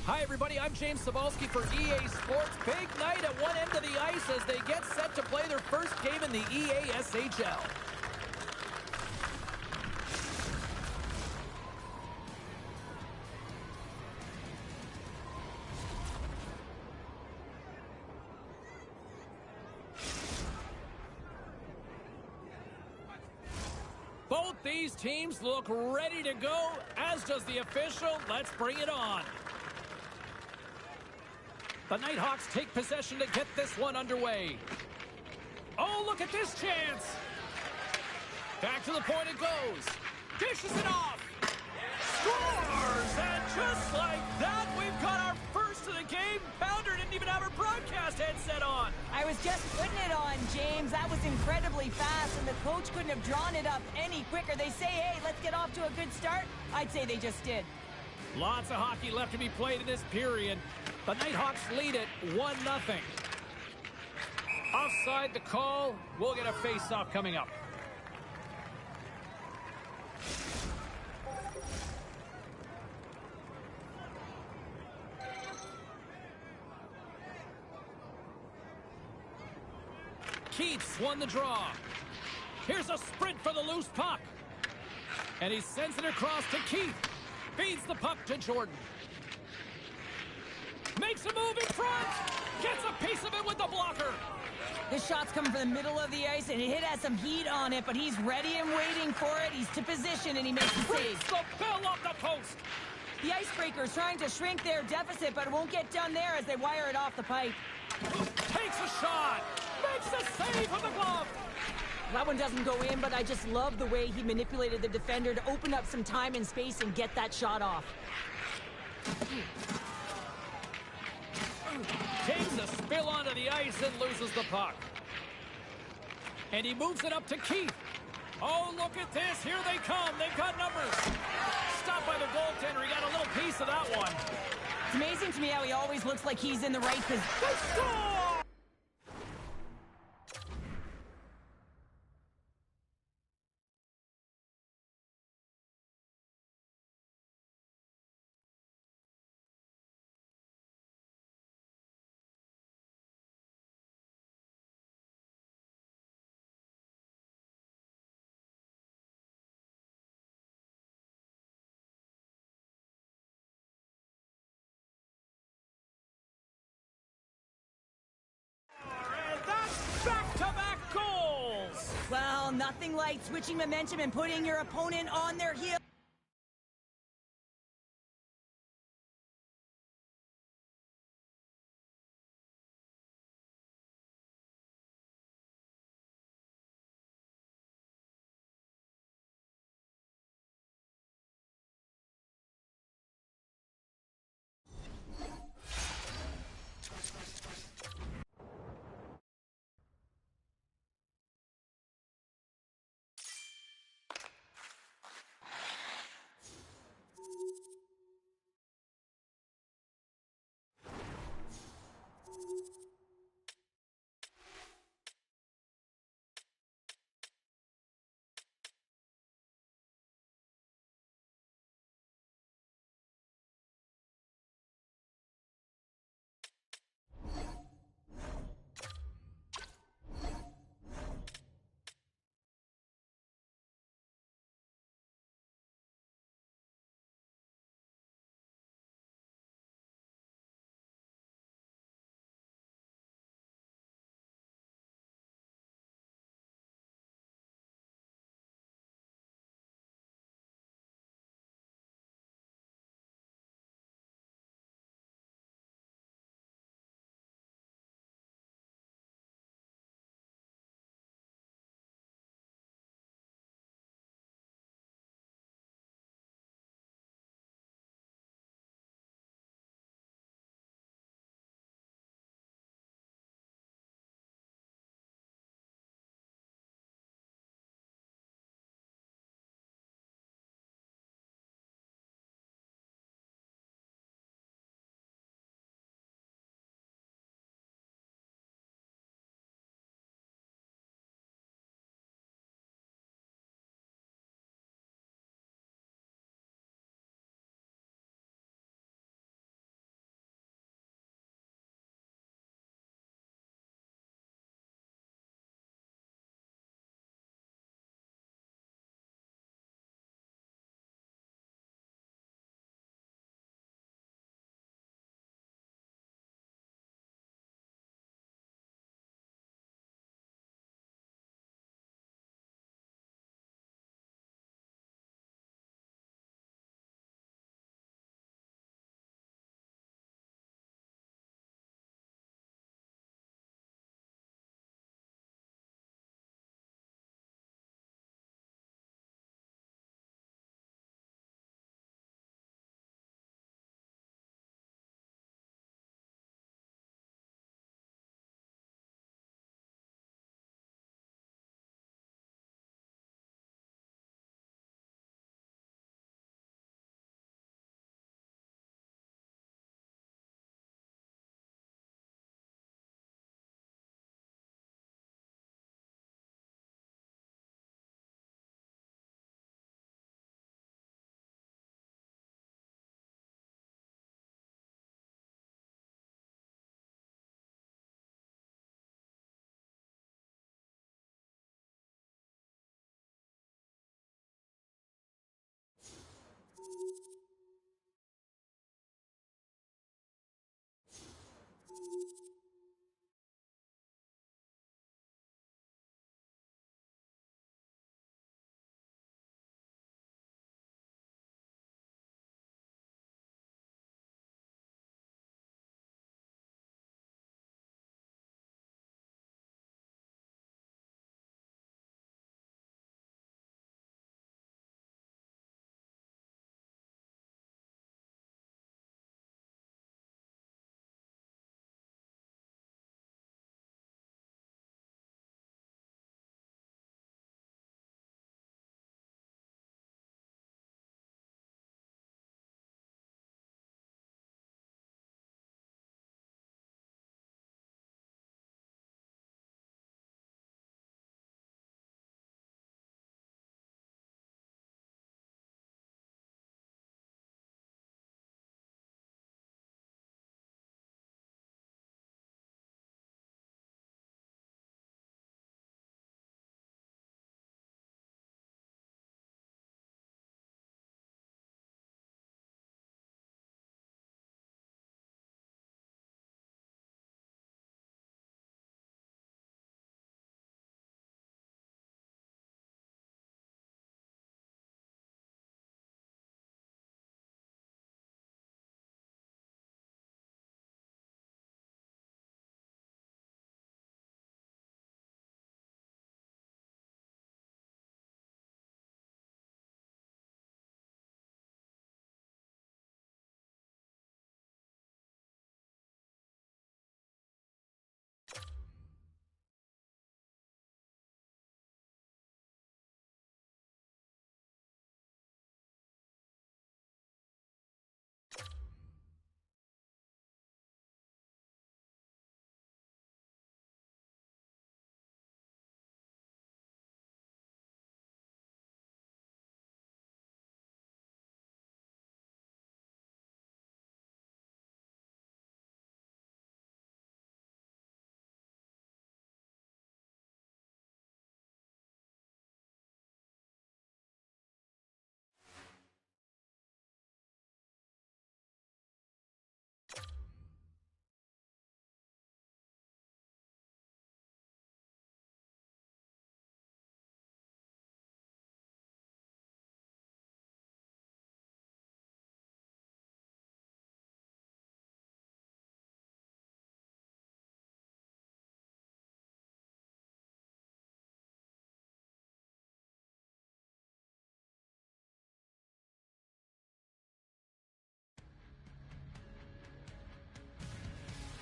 Hi, everybody. I'm James Cebulski for EA Sports. Big night at one end of the ice as they get set to play their first game in the EASHL. Both these teams look ready to go, as does the official. Let's bring it on. The Nighthawks take possession to get this one underway. Oh, look at this chance. Back to the point it goes. Dishes it off. Scores! And just like that, we've got our first of the game. Pounder didn't even have her broadcast headset on. I was just putting it on, James. That was incredibly fast, and the coach couldn't have drawn it up any quicker. They say, hey, let's get off to a good start. I'd say they just did. Lots of hockey left to be played in this period. The Nighthawks lead it 1-0. Offside the call. We'll get a face-off coming up. Keith's won the draw. Here's a sprint for the loose puck. And he sends it across to Keith. Feeds the puck to Jordan. Makes a move in front. Gets a piece of it with the blocker. This shot's coming from the middle of the ice, and it has some heat on it, but he's ready and waiting for it. He's to position, and he makes the save. The bill off the post. The Icebreakers trying to shrink their deficit, but it won't get done there as they wire it off the pipe. Takes a shot. Makes a save from the glove. That one doesn't go in, but I just love the way he manipulated the defender to open up some time and space and get that shot off. Takes a spill onto the ice and loses the puck. And he moves it up to Keith. Oh, look at this. Here they come. They've got numbers. Stopped by the goaltender. He got a little piece of that one. It's amazing to me how he always looks like he's in the right position. They score! Back-to-back goals! Well, nothing like switching momentum and putting your opponent on their heel.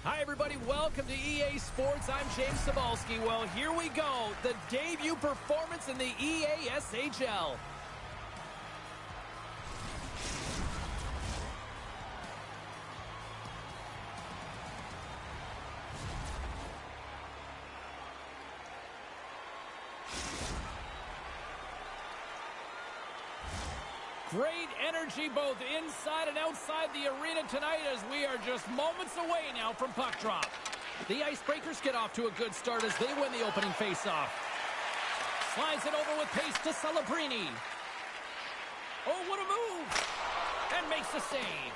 Hi, everybody. Welcome to EA Sports. I'm James Cebulski. Well, here we go. The debut performance in the EA SHL. Great energy both inside and outside the arena tonight as we are just moments away now from puck drop. The Icebreakers get off to a good start as they win the opening faceoff. Slides it over with pace to Celebrini. Oh, what a move! And makes the save.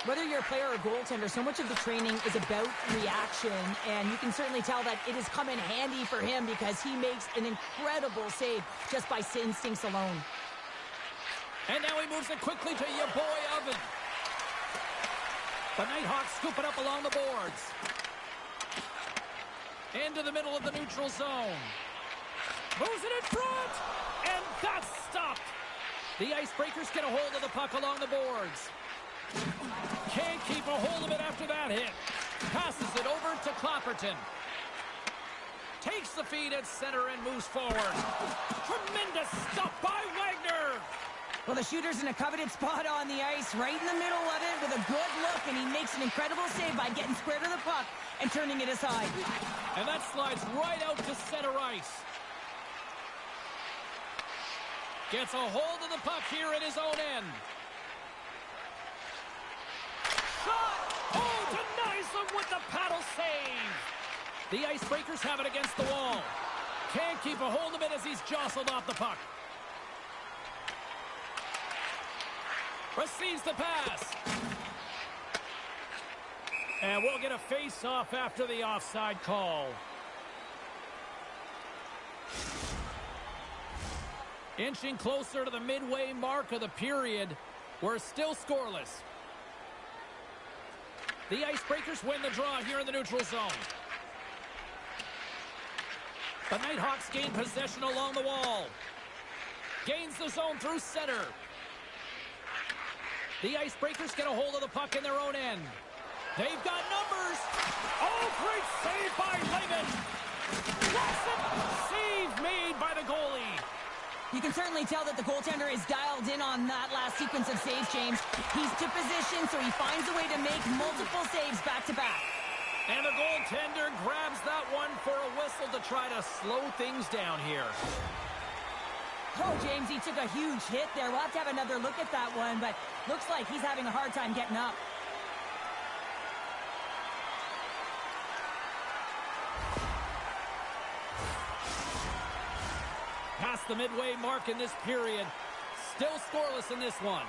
Whether you're a player or goaltender, so much of the training is about reaction, and you can certainly tell that it has come in handy for him because he makes an incredible save just by instincts alone. And now he moves it quickly to your boy, Oven. The Nighthawks scoop it up along the boards. Into the middle of the neutral zone. Moves it in front. And that's stopped. The Icebreakers get a hold of the puck along the boards. Can't keep a hold of it after that hit. Passes it over to Clapperton. Takes the feed at center and moves forward. Tremendous stop by Wagner. Well, the shooter's in a coveted spot on the ice, right in the middle of it with a good look, and he makes an incredible save by getting square to the puck and turning it aside. And that slides right out to center ice. Gets a hold of the puck here at his own end. Shot! Oh, denies them with the paddle save. The Icebreakers have it against the wall. Can't keep a hold of it as he's jostled off the puck. Receives the pass. And we'll get a face-off after the offside call. Inching closer to the midway mark of the period. We're still scoreless. The Icebreakers win the draw here in the neutral zone. The Nighthawks gain possession along the wall. Gains the zone through center. The Icebreakers get a hold of the puck in their own end. They've got numbers. Oh, great save by Lehman. Save made by the goalie. You can certainly tell that the goaltender is dialed in on that last sequence of saves, James. He's to position, so he finds a way to make multiple saves back-to-back. And the goaltender grabs that one for a whistle to try to slow things down here. Oh, James, he took a huge hit there. We'll have to have another look at that one, but looks like he's having a hard time getting up. Past the midway mark in this period. Still scoreless in this one.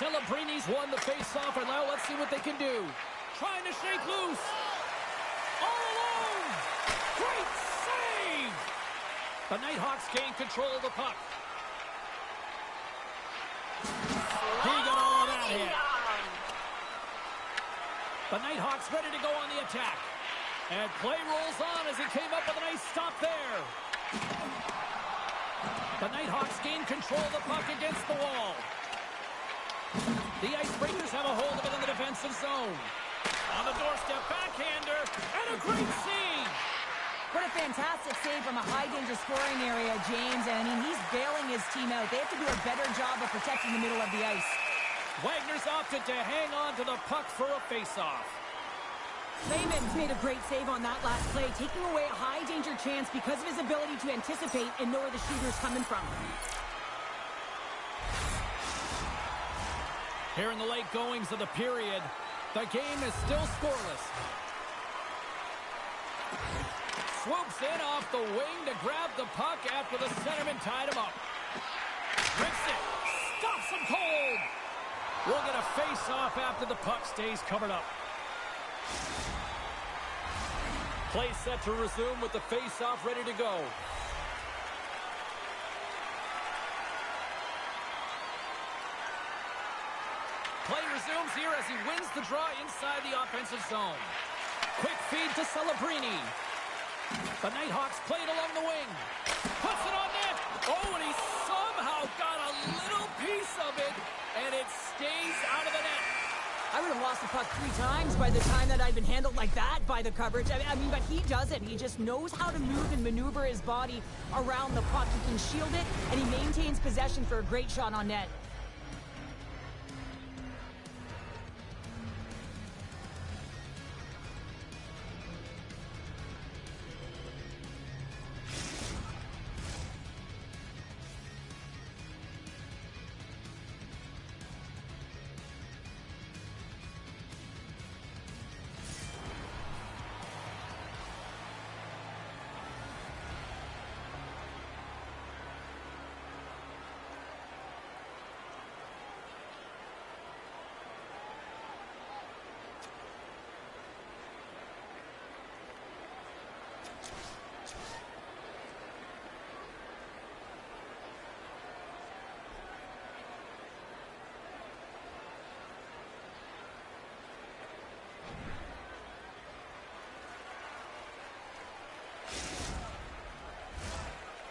Celebrini's won the face-off, and now let's see what they can do. Trying to shake loose. All alone. Great save. The Nighthawks gain control of the puck. He got all of that hit. The Nighthawks ready to go on the attack. And play rolls on as he came up with a nice stop there. The Nighthawks gain control of the puck against the wall. The Icebreakers have a hold of it in the defensive zone. On the doorstep, backhander, and a great save. What a fantastic save from a high-danger scoring area, James. And, I mean, he's bailing his team out. They have to do a better job of protecting the middle of the ice. Wagner's opted to hang on to the puck for a face-off. Lehman's made a great save on that last play, taking away a high-danger chance because of his ability to anticipate and know where the shooter's coming from. Here in the late goings of the period, the game is still scoreless. Swoops in off the wing to grab the puck after the centerman tied him up. Rips it. Stops him cold. We'll get a face-off after the puck stays covered up. Play set to resume with the face-off ready to go. Play resumes here as he wins the draw inside the offensive zone. Quick feed to Celebrini. The Nighthawks played along the wing. Puts it on net. Oh, and he somehow got a little piece of it, and it stays out of the net. I would have lost the puck 3 times by the time that I'd been handled like that by the coverage. I mean, but he doesn't. He just knows how to move and maneuver his body around the puck. He can shield it, and he maintains possession for a great shot on net.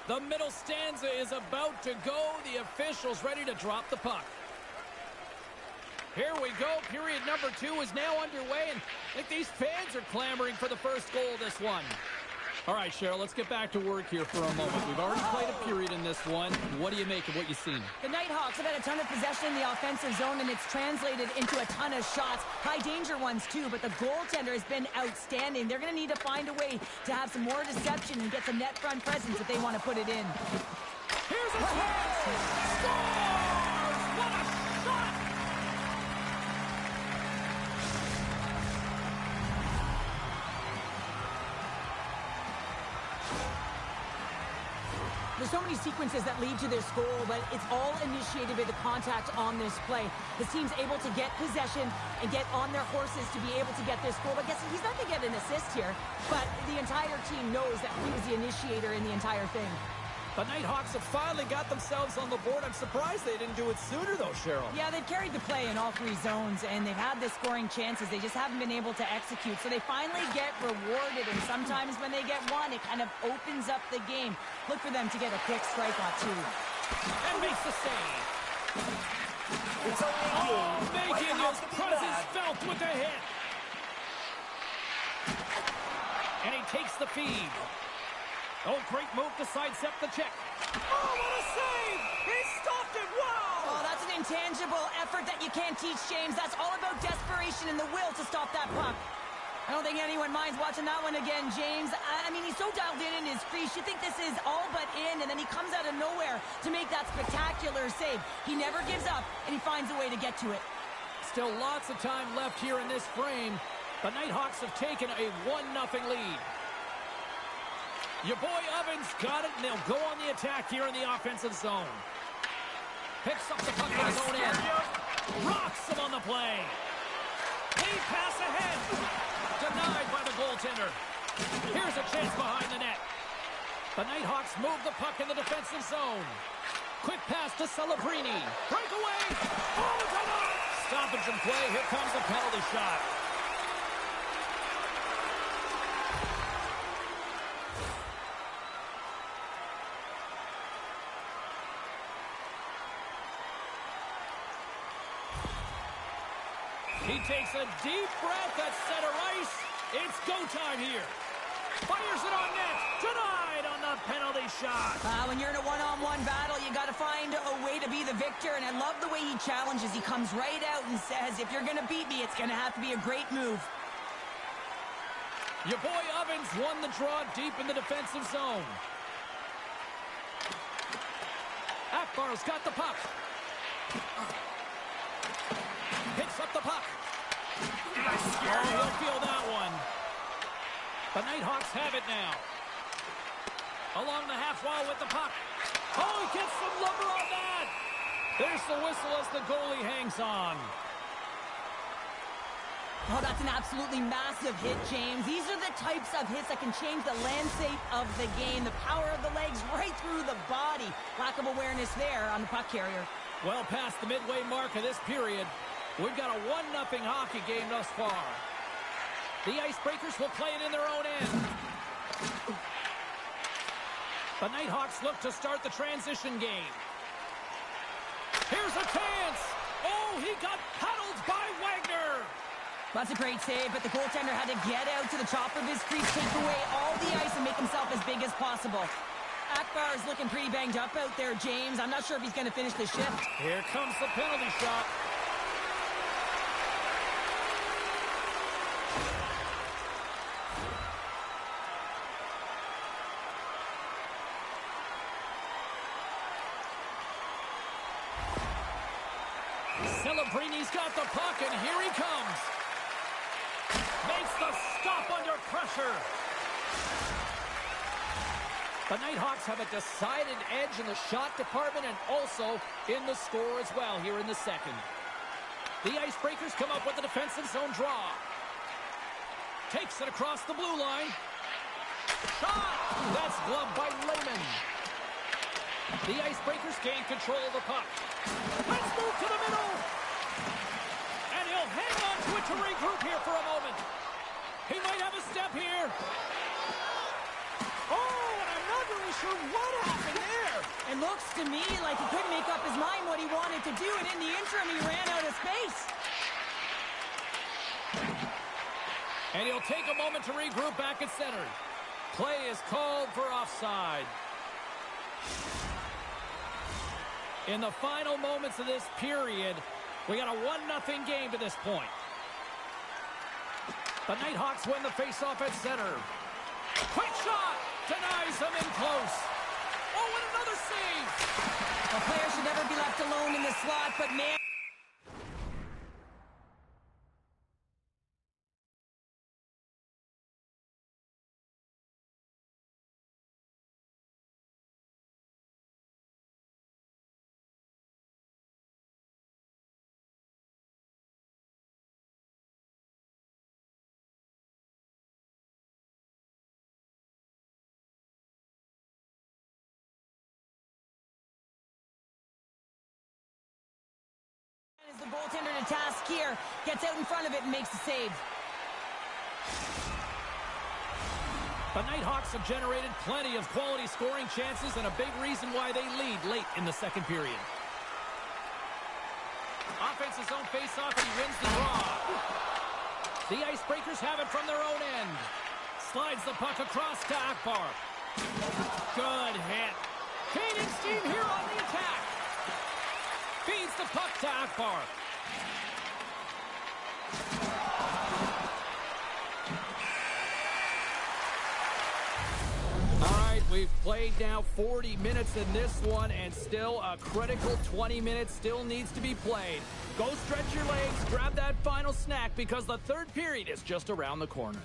The middle stanza is about to go. The officials ready to drop the puck. Here we go. Period number 2 is now underway, and I think these fans are clamoring for the first goal of this one. All right, Cheryl, let's get back to work here for a moment. We've already played a period in this one. What do you make of what you've seen? The Nighthawks have had a ton of possession in the offensive zone, and it's translated into a ton of shots. High-danger ones, too, but the goaltender has been outstanding. They're going to need to find a way to have some more deception and get some net front presence if they want to put it in. Here's a chance! Scores! What a shot! The there's so many sequences that lead to this goal, but it's all initiated by the contact on this play. His team's able to get possession and get on their horses to be able to get this goal. But guess he's not going to get an assist here, but the entire team knows that he was the initiator in the entire thing. The Nighthawks have finally got themselves on the board. I'm surprised they didn't do it sooner, though, Cheryl. Yeah, they've carried the play in all three zones, and they've had the scoring chances. They just haven't been able to execute. So they finally get rewarded, and sometimes when they get one, it kind of opens up the game. Look for them to get a quick strike on two. And makes the save. It's only a game. Making his presence felt with a hit. And he takes the feed. Oh, great move to sidestep the check. Oh, what a save! He stopped it! Wow! Oh, that's an intangible effort that you can't teach, James. That's all about desperation and the will to stop that puck. I don't think anyone minds watching that one again, James. I mean, he's so dialed in his crease. You think this is all but in, and then he comes out of nowhere to make that spectacular save. He never gives up, and he finds a way to get to it. Still lots of time left here in this frame. The Nighthawks have taken a 1-0 lead. Your boy Ovens got it, and they'll go on the attack here in the offensive zone. Picks up the puck in his own end. Rocks him on the play. Lead pass ahead. Denied by the goaltender. Here's a chance behind the net. The Nighthawks move the puck in the defensive zone. Quick pass to Celebrini. Breakaway. Oh, denied. Stoppage in play. Here comes the penalty shot. He takes a deep breath at center ice. It's go time here. Fires it on net. Denied on the penalty shot. When you're in a one-on-one battle, you got to find a way to be the victor, and I love the way he challenges. He comes right out and says, if you're going to beat me, it's going to have to be a great move. Your boy Ovens won the draw deep in the defensive zone. Akbar's got the puck. Picks up the puck. Oh, he'll feel that one. The Nighthawks have it now. Along the half wall with the puck. Oh, he gets some lumber on that. There's the whistle as the goalie hangs on. Oh, that's an absolutely massive hit, James. These are the types of hits that can change the landscape of the game. The power of the legs right through the body. Lack of awareness there on the puck carrier. Well past the midway mark of this period. We've got a 1-0 hockey game thus far. The Icebreakers will play it in their own end. The Nighthawks look to start the transition game. Here's a chance. Oh, he got paddled by Wagner. That's a great save, but the goaltender had to get out to the top of his crease, take away all the ice, and make himself as big as possible. Akbar is looking pretty banged up out there, James. I'm not sure if he's going to finish the shift. Here comes the penalty shot. Celebrini's got the puck, and here he comes. Makes the stop under pressure. The Nighthawks have a decided edge in the shot department and also in the score as well here in the second. The Icebreakers come up with the defensive zone draw. Takes it across the blue line. Shot! That's gloved by Lehman. The Icebreakers gain control of the puck. Let's move to the middle. And he'll hang on to it to regroup here for a moment. He might have a step here. Oh, and I'm not really sure what happened there. It looks to me like he couldn't make up his mind what he wanted to do, and in the interim, he ran out of space. And he'll take a moment to regroup back at center. Play is called for offside. In the final moments of this period, we got a 1-0 game to this point. The Nighthawks win the faceoff at center. Quick shot! Denies him in close. Oh, and another save! A player should never be left alone in the slot, but man... the goaltender to task here. Gets out in front of it and makes the save. The Nighthawks have generated plenty of quality scoring chances and a big reason why they lead late in the second period. Offense's own face-off and he wins the draw. The Icebreakers have it from their own end. Slides the puck across to Akbar. Good hit. Gaining steam here on the attack. Feeds the puck to Akbar. We've played now 40 minutes in this one, and still a critical 20 minutes still needs to be played. Go stretch your legs, grab that final snack, because the third period is just around the corner.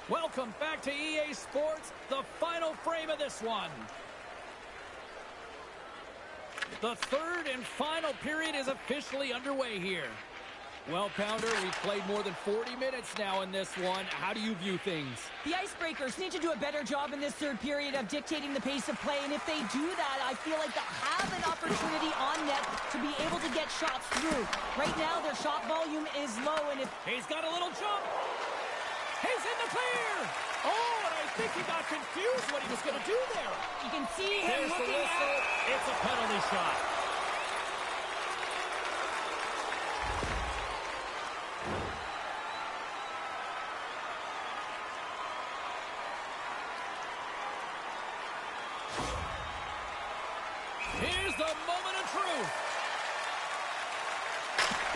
Welcome back to EA Sports, the final frame of this one. The third and final period is officially underway here. Well, Pounder, we've played more than 40 minutes now in this one. How do you view things? The Icebreakers need to do a better job in this third period of dictating the pace of play, and if they do that, I feel like they'll have an opportunity on net to be able to get shots through. Right now, their shot volume is low, and if... He's got a little jump! He's in the clear! Oh, and I think he got confused what he was going to do there. You can see him looking at... It's a penalty shot. Here's the moment of truth.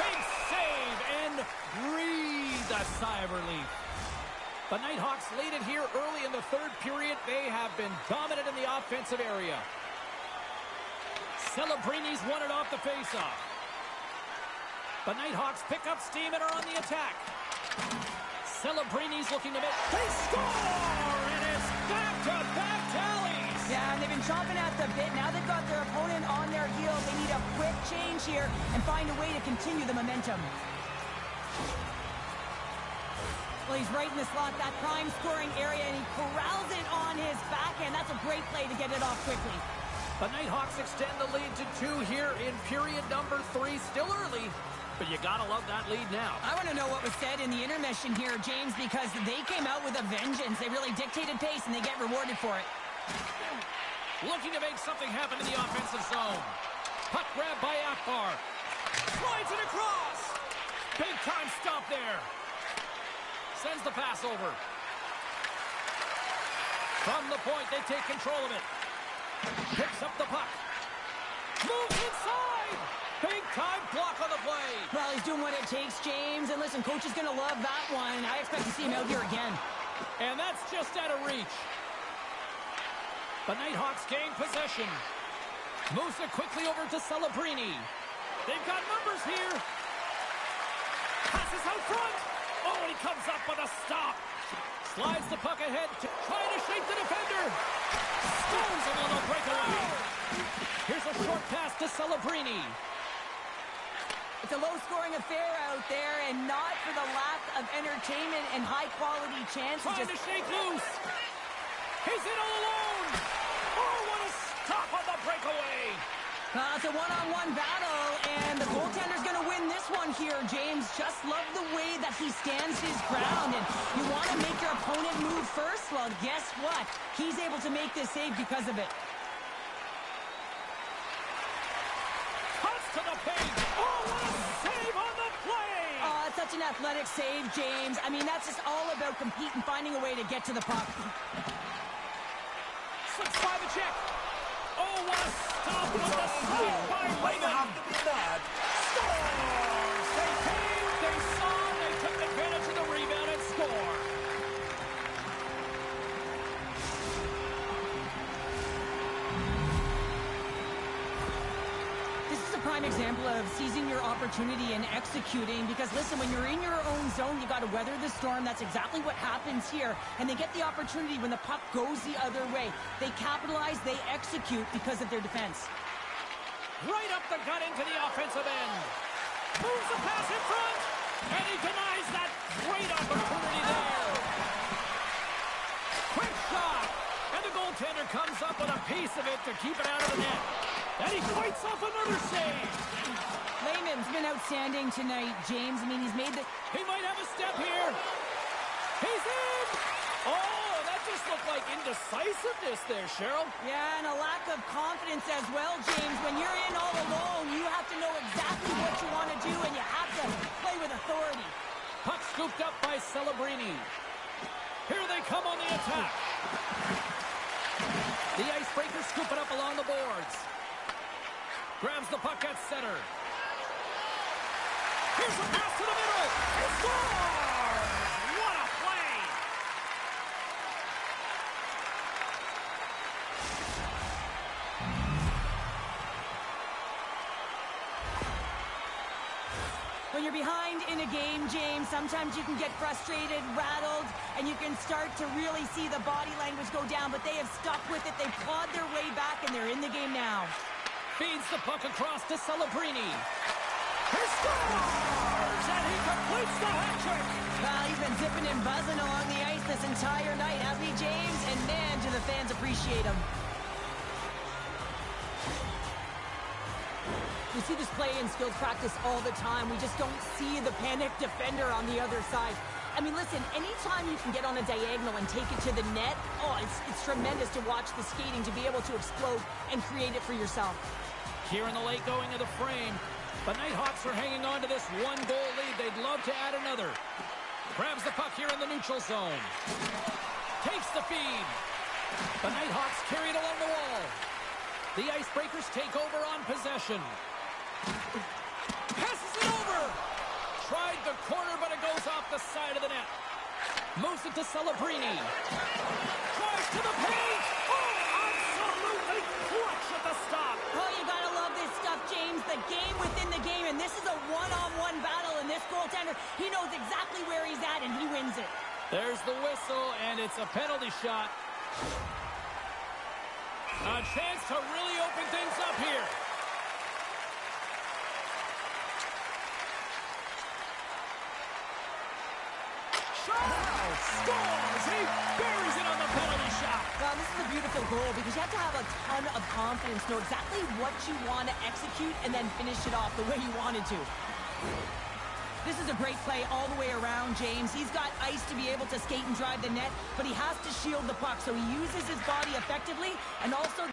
Big save and breathe a sigh of relief. The Nighthawks lead it here early in the third period. They have been dominant in the offensive area. Celebrini's won it off the faceoff. The Nighthawks pick up steam and are on the attack. Celebrini's looking to make... They score! And it's back-to-back tallies! Yeah, and they've been chomping at the bit. Now they've got their opponent on their heels. They need a quick change here and find a way to continue the momentum. Well, he's right in the slot, that prime scoring area, and he corrals it on his backhand. That's a great play to get it off quickly. The Nighthawks extend the lead to 2 here in period number 3. Still early, but you gotta love that lead now. I want to know what was said in the intermission here, James, because they came out with a vengeance. They really dictated pace, and they get rewarded for it. Looking to make something happen in the offensive zone. Puck grab by Akbar. Slides it across. Big time stop there. Sends the pass over. From the point, they take control of it. Picks up the puck. Moves inside. Big time block on the play. Well, he's doing what it takes, James. And listen, coach is going to love that one. I expect to see him out here again. And that's just out of reach. The Nighthawks gain possession. Moves it quickly over to Celebrini. They've got numbers here. Passes out front. Oh, and he comes up with a stop. Slides the puck ahead, trying to shake the defender. Stones a little breakaway. Here's a short pass to Celebrini. It's a low-scoring affair out there, and not for the lack of entertainment and high-quality chances. Trying to shake loose. He's in all alone. Oh, what a stop on the breakaway. It's a one-on-one battle, and the goaltender's going to win this one here, James. Just love the way that he stands his ground. And you want to make your opponent move first? Well, guess what? He's able to make this save because of it. Cuts to the paint. Oh, what a save on the play! Oh, it's such an athletic save, James. I mean, that's just all about competing, finding a way to get to the puck. Slips by the check. Oh, what a stop with the save by Raymond. Have to be mad. Scores! They came, they saw, they took advantage of the rebound and score. This is a prime example of seizing your opportunity and executing because, listen, when you're in your own zone, you got to weather the storm. That's exactly what happens here. And they get the opportunity when the puck goes the other way. They capitalize, they execute because of their defense. Right up the gut into the offensive end. Moves the pass in front, and he denies that great opportunity there. Quick shot, and the goaltender comes up with a piece of it to keep it out of the net. And he fights off another save. Lehman's been outstanding tonight, James. I mean, he's made the... He might have a step here. He's in. Oh, that just looked like indecisiveness there, Cheryl. Yeah, and a lack of confidence as well, James. When you're in all alone, you have to know exactly what you want to do, and you have to play with authority. Puck scooped up by Celebrini. Here they come on the attack. The Icebreakers scoop it up along the boards. Grabs the puck at center. Here's a pass to the middle. He scores! What a play! When you're behind in a game, James, sometimes you can get frustrated, rattled, and you can start to really see the body language go down, but they have stuck with it. They've clawed their way back, and they're in the game now. Feeds the puck across to Celebrini. He scores! And he completes the hat trick! Well, he's been zipping and buzzing along the ice this entire night, hasn't he, James? And man, do the fans appreciate him. We see this play in skills practice all the time. We just don't see the panic defender on the other side. I mean, listen, anytime you can get on a diagonal and take it to the net, oh, it's tremendous to watch the skating, to be able to explode and create it for yourself. Here in the late going of the frame, the Nighthawks are hanging on to this one-goal lead. They'd love to add another. Grabs the puck here in the neutral zone. Takes the feed. The Nighthawks carry it along the wall. The Icebreakers take over on possession. Passes it over. Tried the corner, but it goes off the side of the net. Moves it to Celebrini. Tries to the paint. Oh, absolutely clutch at the stop. Oh, you gotta love this stuff, James. The game within the game, and this is a one-on-one battle, and this goaltender, he knows exactly where he's at, and he wins it. There's the whistle, and it's a penalty shot. A chance to really open things up here. Scores! He buries it on the penalty shot. Well, this is a beautiful goal because you have to have a ton of confidence, know exactly what you want to execute, and then finish it off the way you wanted to. This is a great play all the way around, James. He's got ice to be able to skate and drive the net, but he has to shield the puck, so he uses his body effectively and also...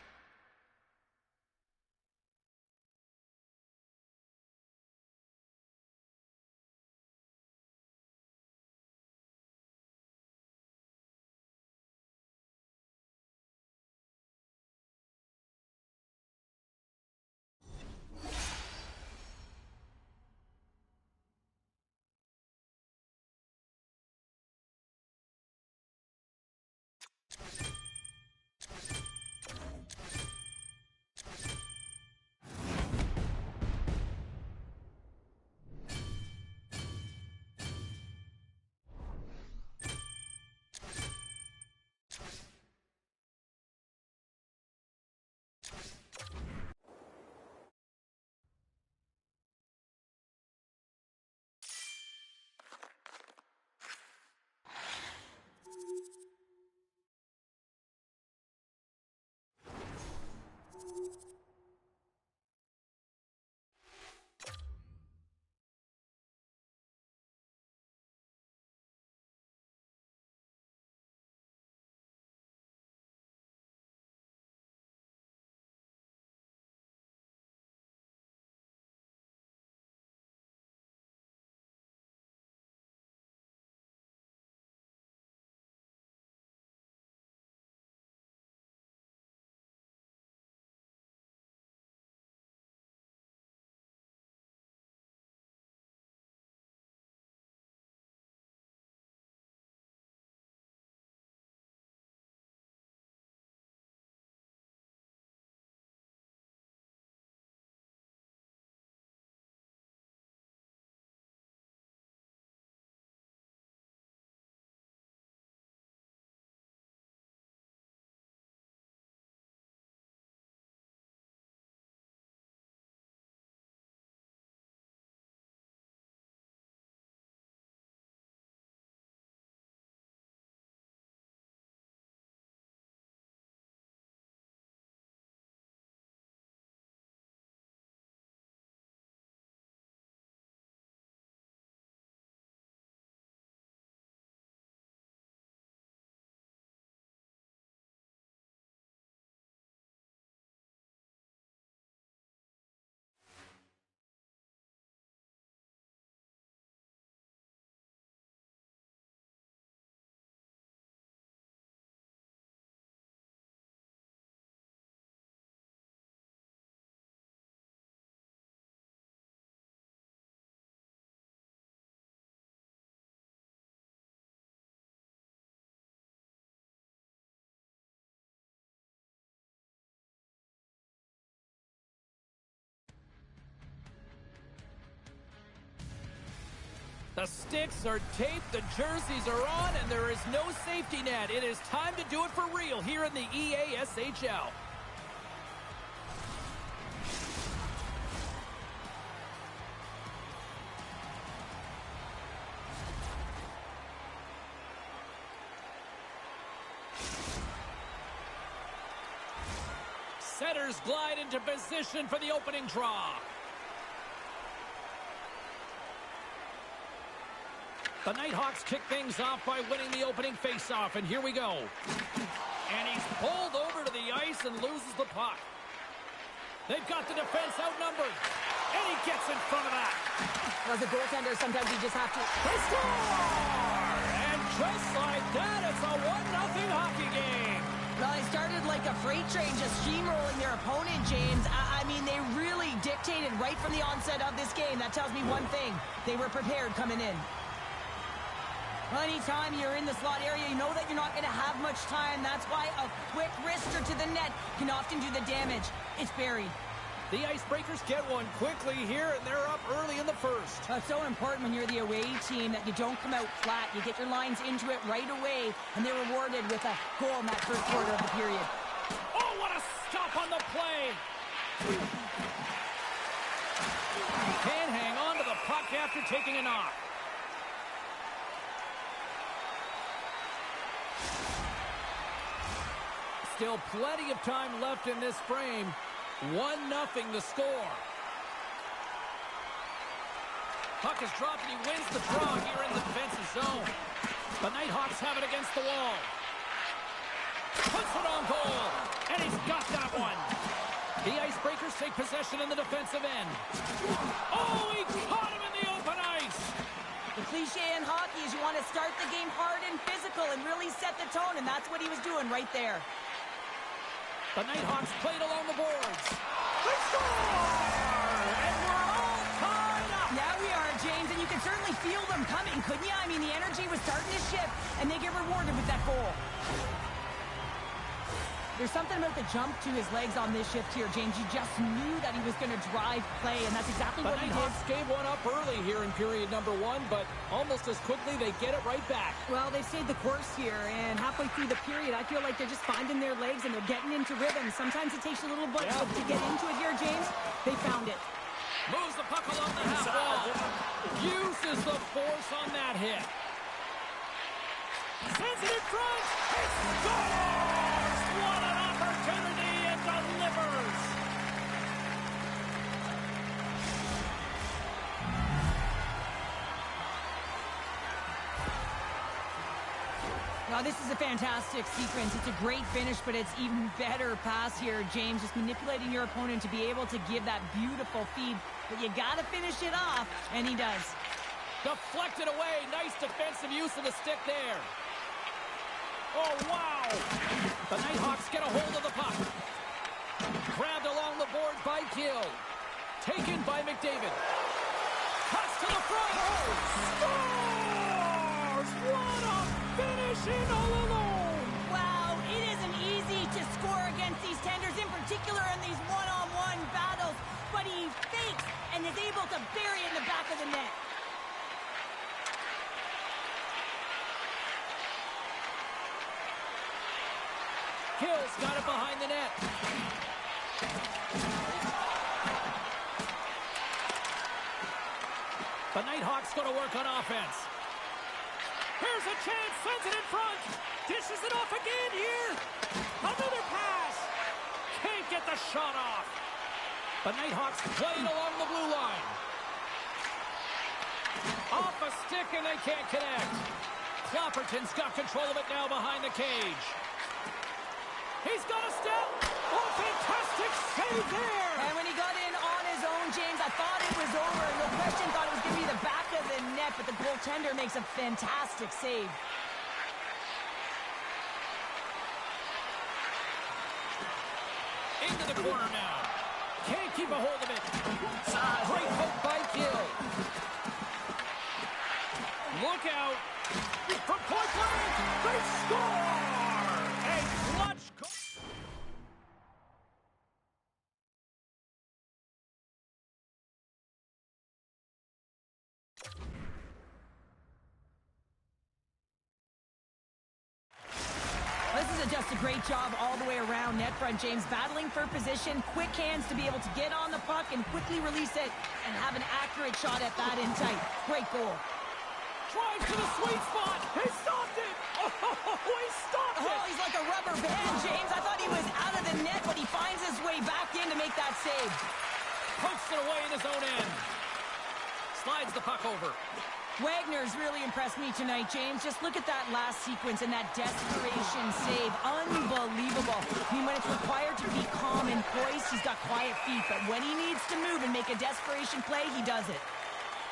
The sticks are taped, the jerseys are on, and there is no safety net. It is time to do it for real here in the EASHL. Setters glide into position for the opening draw. The Nighthawks kick things off by winning the opening faceoff, and here we go. And he's pulled over to the ice and loses the puck. They've got the defense outnumbered, and he gets in front of that. As a goaltender, sometimes you just have to... They score! And just like that, it's a 1-0 hockey game. Well, they started like a freight train just steamrolling their opponent, James. I mean, they really dictated right from the onset of this game. That tells me one thing. They were prepared coming in. Anytime you're in the slot area, you know that you're not going to have much time. That's why a quick wrister to the net can often do the damage. It's buried. The Icebreakers get one quickly here, and they're up early in the first. It's so important when you're the away team that you don't come out flat. You get your lines into it right away, and they're rewarded with a goal in that first quarter of the period. Oh, what a stop on the play! He can hang on to the puck after taking a knock. Still plenty of time left in this frame. 1-0 the score. Puck is dropped and he wins the draw here in the defensive zone. The Nighthawks have it against the wall. Puts it on goal. And he's got that one. The Icebreakers take possession in the defensive end. Oh, he caught him in the open ice. The cliche in hockey is you want to start the game hard and physical and really set the tone, and that's what he was doing right there. The Nighthawks played along the boards. They score! And we're all tied up. Yeah, we are, James, and you can certainly feel them coming, couldn't you? I mean, the energy was starting to shift, and they get rewarded with that goal. There's something about the jump to his legs on this shift here, James. You just knew that he was going to drive play, and that's exactly what he did. The Nighthawks gave one up early here in period number 1, but almost as quickly they get it right back. Well, they've stayed the course here, and halfway through the period, I feel like they're just finding their legs and they're getting into rhythm. Sometimes it takes a little bit to get into it here, James. They found it. Moves the puck along the half wall. Uses the force on that hit. Sends it in front. He scores! What an opportunity and delivers! Now, this is a fantastic sequence. It's a great finish, but it's even better pass here, James. Just manipulating your opponent to be able to give that beautiful feed. But you got to finish it off, and he does. Deflected away. Nice defensive use of the stick there. Oh, wow! The Nighthawks get a hold of the puck. Grabbed along the boards by Chel. Taken by McDavid. Cuts to the front. Scores! What a finishing all alone! Wow, it isn't easy to score against these tenders, in particular in these one-on-one battles. But he fakes and is able to bury it in the back of the net. Chil's got it behind the net. The Nighthawks go to work on offense. Here's a chance, sends it in front. Dishes it off again here. Another pass. Can't get the shot off. The Nighthawks played along the blue line. Off a stick and they can't connect. Clapperton's got control of it now behind the cage. He's got a step. Oh, fantastic save there. And when he got in on his own, James, I thought it was over. No question, thought it was going to be the back of the net, but the goaltender makes a fantastic save. Into the corner now. Can't keep a hold of it. Great hook by Chel. Look out. From point blank, they score! A clutch goal. does a great job all the way around net front, James. Battling for position, quick hands to be able to get on the puck and quickly release it and have an accurate shot at that in tight. Great goal. Drives to the sweet spot. He stopped it. Oh, he stopped it. Oh, he's like a rubber band, James. I thought he was out of the net, but he finds his way back in to make that save. Pokes it away in his own end. Slides the puck over. Wagner's really impressed me tonight, James. Just look at that last sequence and that desperation save. Unbelievable. I mean, when it's required to be calm and poised, he's got quiet feet. But when he needs to move and make a desperation play, he does it.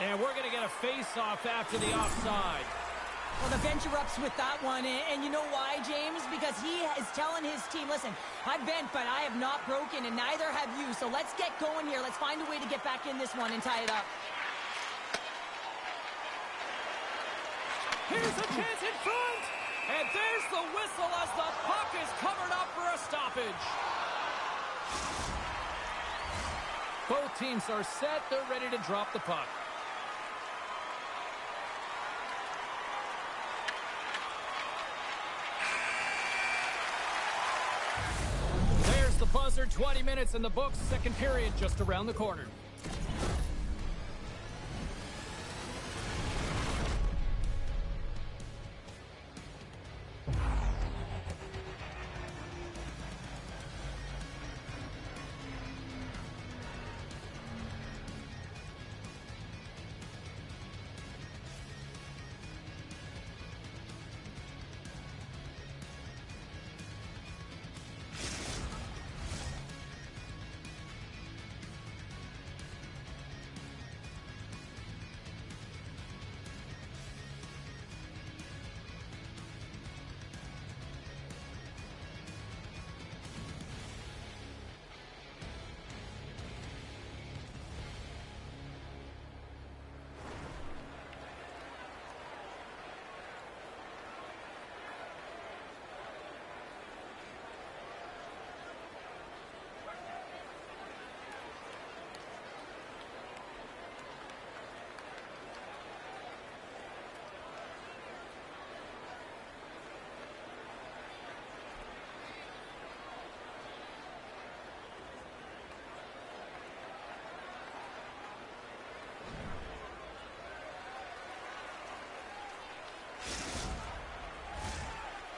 And we're going to get a face-off after the offside. Well, the bench erupts with that one. And you know why, James? Because he is telling his team, listen, I've bent, but I have not broken, and neither have you. So let's get going here. Let's find a way to get back in this one and tie it up. Here's a chance in front. And there's the whistle as the puck is covered up for a stoppage. Both teams are set. They're ready to drop the puck. There's the buzzer. 20 minutes in the books. Second period just around the corner.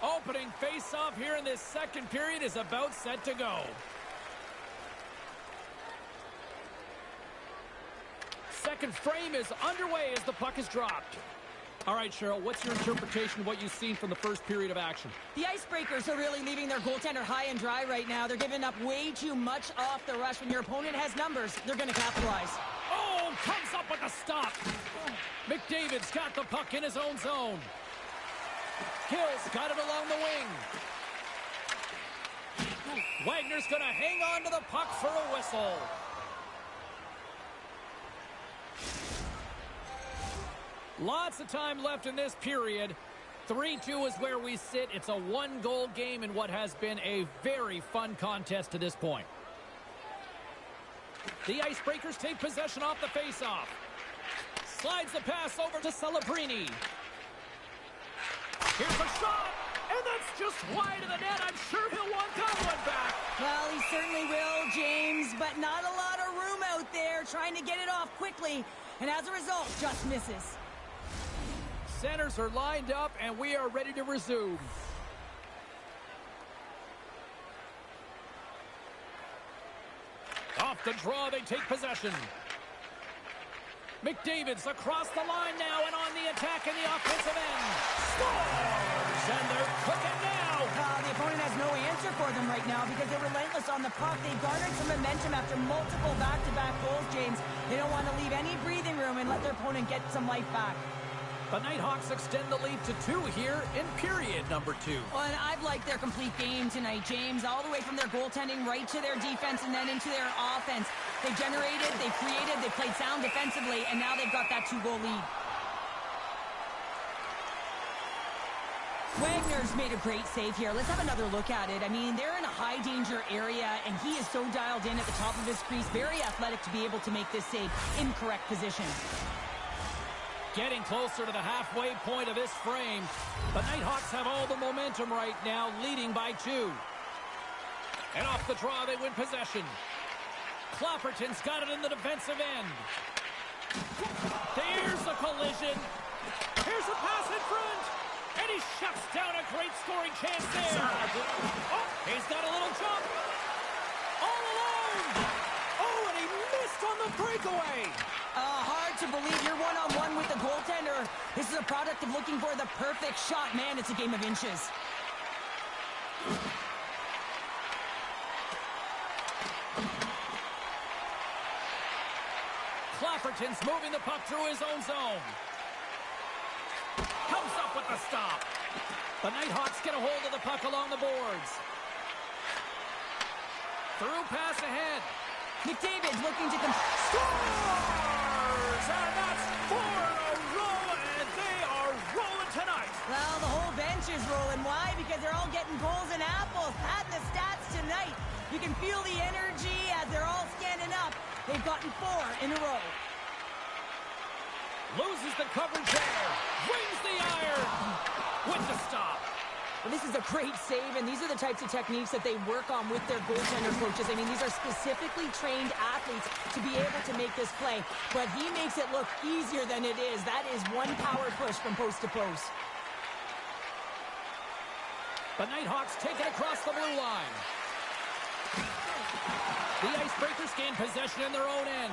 Opening face-off here in this second period is about set to go. Second frame is underway as the puck is dropped. All right, Cheryl, what's your interpretation of what you've seen from the first period of action? The Icebreakers are really leaving their goaltender high and dry right now. They're giving up way too much off the rush. When your opponent has numbers, they're going to capitalize. Oh, comes up with a stop. McDavid's got the puck in his own zone. Hill's got it along the wing. Wagner's going to hang on to the puck for a whistle. Lots of time left in this period. 3-2 is where we sit. It's a one-goal game in what has been a very fun contest to this point. The Icebreakers take possession off the face-off. Slides the pass over to Celebrini. Here's a shot, and that's just wide of the net. I'm sure he'll want that one back. Well, he certainly will, James, but not a lot of room out there trying to get it off quickly, and as a result, just misses. Centers are lined up, and we are ready to resume. Off the draw, they take possession. McDavid's across the line now and on the attack in the offensive end. Scores! And they're cooking now. The opponent has no answer for them right now because they're relentless on the puck. They've garnered some momentum after multiple back-to-back goals, James. They don't want to leave any breathing room and let their opponent get some life back. The Nighthawks extend the lead to 2 here in period number 2. Well, and I've liked their complete game tonight, James, all the way from their goaltending right to their defense and then into their offense. They've generated, they've created, they've played sound defensively, and now they've got that 2-goal lead. Wagner's made a great save here. Let's have another look at it. I mean, they're in a high-danger area, and he is so dialed in at the top of his crease, very athletic to be able to make this save in correct position. Getting closer to the halfway point of this frame. The Nighthawks have all the momentum right now, leading by 2. And off the draw, they win possession. Clapperton's got it in the defensive end. There's a collision. Here's a pass in front. And he shuts down a great scoring chance there. Oh, he's got a little jump. All alone. Oh, and he missed on the breakaway. Hard to believe you're one-on-one with the goaltender. This is a product of looking for the perfect shot. Man, it's a game of inches. Clapperton's moving the puck through his own zone. Comes up with the stop. The Nighthawks get a hold of the puck along the boards. Through pass ahead. McDavid's looking to Scores! And that's 4 in a row, and they are rolling tonight. Well, the whole bench is rolling. Why? Because they're all getting goals and apples. Had the stats tonight. You can feel the energy as they're all standing up. They've gotten 4 in a row. Loses the coverage there. Rings the iron. With the stop. Well, this is a great save, and these are the types of techniques that they work on with their goaltender coaches. I mean, these are specifically trained athletes to be able to make this play, but he makes it look easier than it is. That is one power push from post to post. The Nighthawks take it across the blue line. The Icebreakers gain possession in their own end.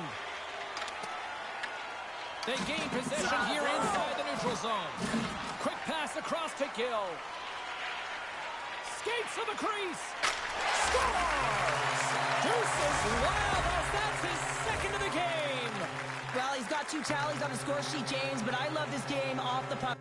They gain possession here inside the neutral zone. Quick pass across to Gill. Skates to the crease. Scores! Deuces Wild as that's his second of the game. Well, he's got 2 tallies on the score sheet, James, but I love this game off the puck.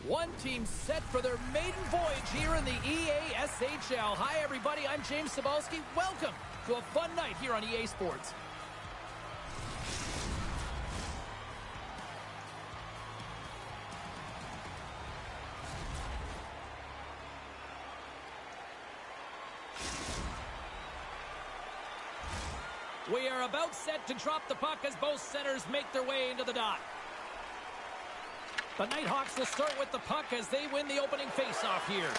One team set for their maiden voyage here in the EASHL. Hi, everybody. I'm James Cebulski. Welcome to a fun night here on EA Sports. We are about set to drop the puck as both centers make their way into the dot. The Nighthawks will start with the puck as they win the opening faceoff here.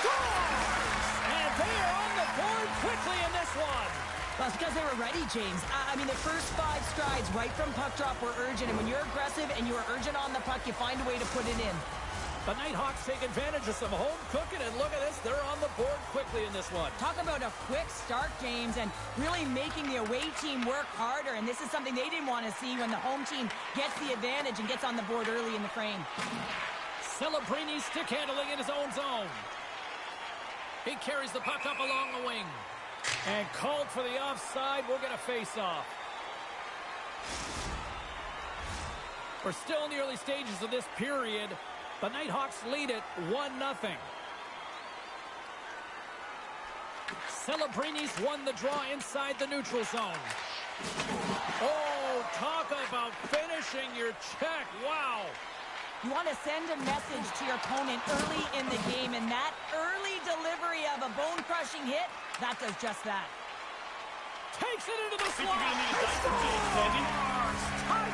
Scores! And they are on the board quickly in this one. Well, it's because they were ready, James. I mean, the first 5 strides right from puck drop were urgent, and when you're aggressive and you are urgent on the puck, you find a way to put it in. The Nighthawks take advantage of some home cooking, and look at this, they're on the board quickly in this one. Talk about a quick start, James, and really making the away team work harder, and this is something they didn't want to see when the home team gets the advantage and gets on the board early in the frame. Celebrini stick handling in his own zone. He carries the puck up along the wing. And called for the offside, we'll get a face-off. We're still in the early stages of this period. The Nighthawks lead it 1-0. Celebrini's won the draw inside the neutral zone. Oh, talk about finishing your check. Wow. You want to send a message to your opponent early in the game, and that early delivery of a bone-crushing hit, that does just that. Takes it into the slot. Tie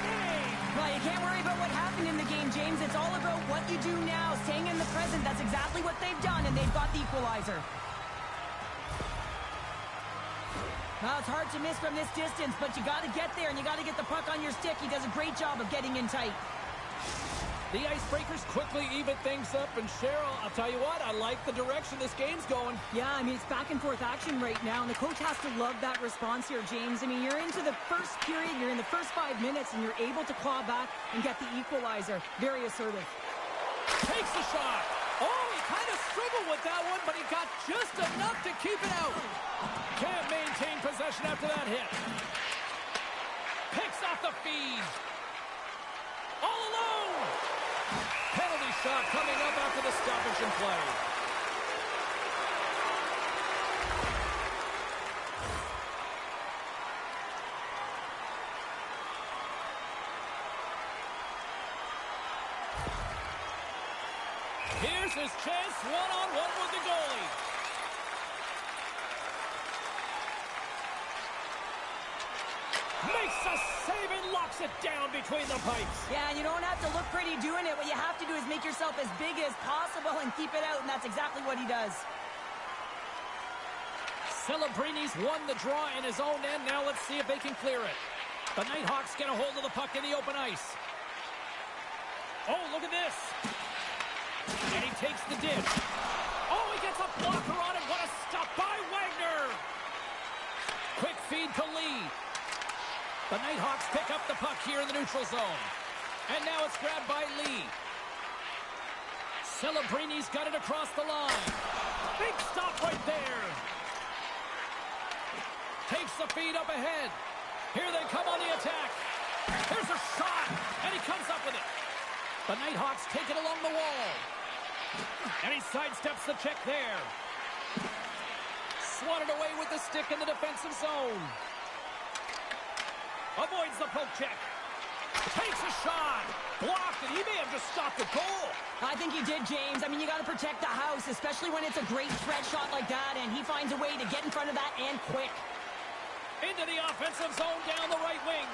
game. Well, you can't worry about what happened in the game, James. It's all about what you do now, staying in the present. That's exactly what they've done, and they've got the equalizer. Now, it's hard to miss from this distance, but you got to get there, and you got to get the puck on your stick. He does a great job of getting in tight. The Icebreakers quickly even things up, and Cheryl, I'll tell you what, I like the direction this game's going. Yeah, I mean, it's back and forth action right now, and the coach has to love that response here, James. I mean, you're into the first period, you're in the first 5 minutes, and you're able to claw back and get the equalizer. Very assertive. Takes the shot. Oh, he kind of struggled with that one, but he got just enough to keep it out. Can't maintain possession after that hit. Picks off the feed. All alone. Penalty shot coming up after the stoppage in play. Here's his chance, one-on-one with the goalie. Makes a save and locks it down between the pipes. Yeah, and you don't have to look pretty doing it. What you have to do is make yourself as big as possible and keep it out, and that's exactly what he does. Celebrini's won the draw in his own end. Now let's see if they can clear it. The Nighthawks get a hold of the puck in the open ice. Oh, look at this. And he takes the dish. Oh, he gets a blocker on it. What a stop by Wagner. Quick feed to Lee. The Nighthawks pick up the puck here in the neutral zone. And now it's grabbed by Lee. Celebrini's got it across the line. Big stop right there. Takes the feed up ahead. Here they come on the attack. Here's a shot, and he comes up with it. The Nighthawks take it along the wall. And he sidesteps the check there. Swatted away with the stick in the defensive zone. Avoids the poke check. Takes a shot. Blocked, and he may have just stopped the goal. I think he did, James. I mean, you got to protect the house, especially when it's a great threat shot like that, and he finds a way to get in front of that and quick. Into the offensive zone down the right wing.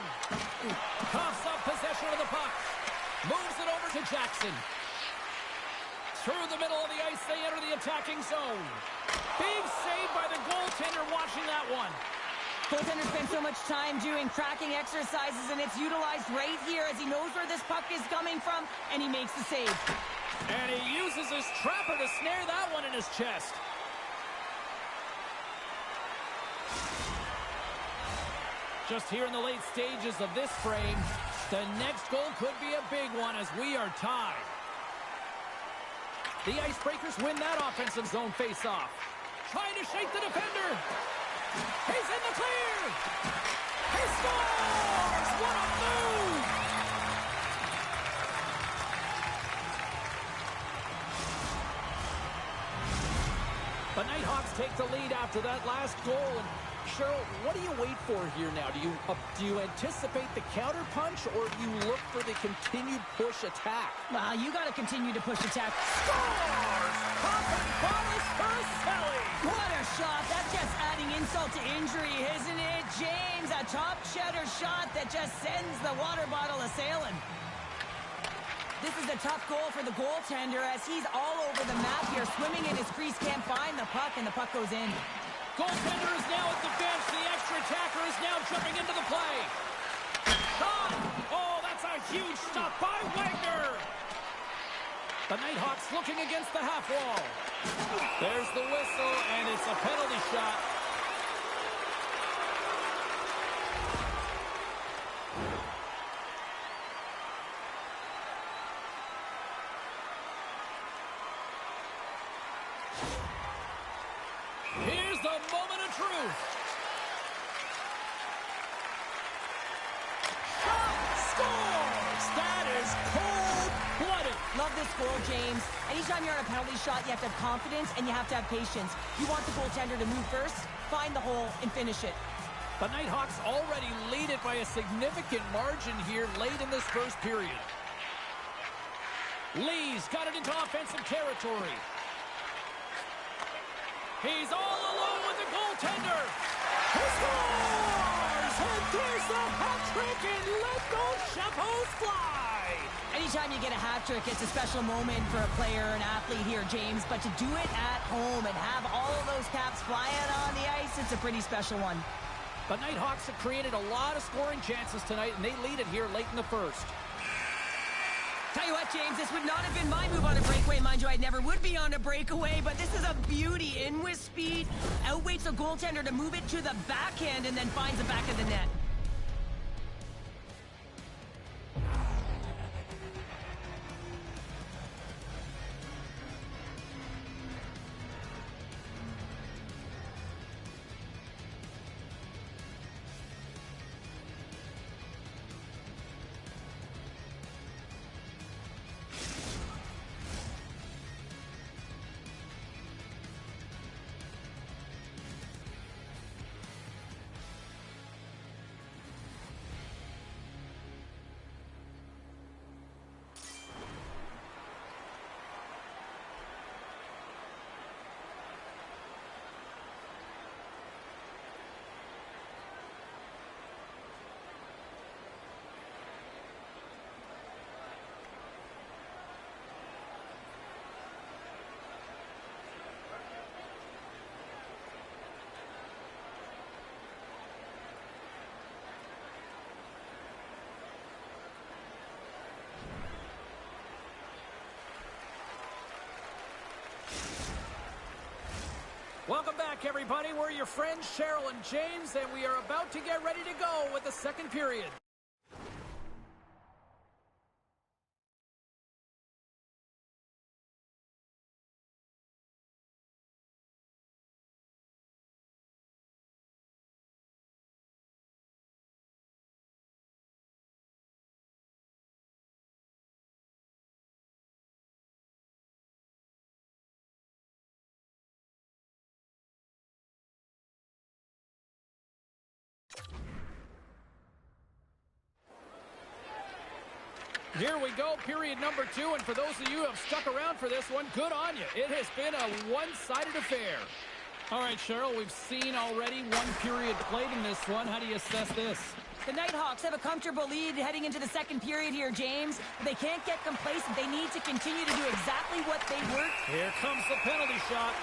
Coughs up possession of the puck. Moves it over to Jackson. Through the middle of the ice, they enter the attacking zone. Big save by the goaltender watching that one. Goaltender spent so much time doing tracking exercises, and it's utilized right here as he knows where this puck is coming from, and he makes the save. And he uses his trapper to snare that one in his chest. Just here in the late stages of this frame, the next goal could be a big one as we are tied. The Icebreakers win that offensive zone face-off. Trying to shake the defender. He's in the clear. He scores! What a move! The Nighthawks take the lead after that last goal. And Cheryl, what do you wait for here now? Do you anticipate the counter punch, or do you look for the continued push attack? Well, you got to continue to push attack. Scores! Popping bottles for Selly! What a shot! That's just adding insult to injury, isn't it, James? A top cheddar shot that just sends the water bottle a-sailing. This is a tough goal for the goaltender as he's all over the map here, swimming in his crease, can't find the puck, and the puck goes in. Goaltender is now at the bench. The extra attacker is now jumping into the play. Shot! Oh, that's a huge stop by Wagner. The Nighthawks looking against the half wall. There's the whistle, and it's a penalty shot. Here's the moment of truth. Shot scores! That is cold-blooded. Love this goal, James. Anytime you're on a penalty shot, you have to have confidence and you have to have patience. You want the goaltender to move first, find the hole, and finish it. The Nighthawks already lead it by a significant margin here late in this first period. Lee's got it into offensive territory. He's all alone with the goaltender. He scores! And there's the hat trick, and let those chapeaus fly! Anytime you get a hat trick, it's a special moment for a player, an athlete here, James. But to do it at home and have all of those caps flying on the ice, it's a pretty special one. The Nighthawks have created a lot of scoring chances tonight, and they lead it here late in the first. Tell you what, James, this would not have been my move on a breakaway. Mind you, I never would be on a breakaway, but this is a beauty. In with speed, outweights the goaltender to move it to the backhand and then finds the back of the net. Welcome back, everybody. We're your friends, Cheryl and James, and we are about to get ready to go with the second period. Here we go, period number 2, and for those of you who have stuck around for this one, good on you. It has been a one-sided affair. All right, Cheryl, we've seen already one period played in this one. How do you assess this? The Nighthawks have a comfortable lead heading into the second period here, James. They can't get complacent. They need to continue to do exactly what they were. Here comes the penalty shot.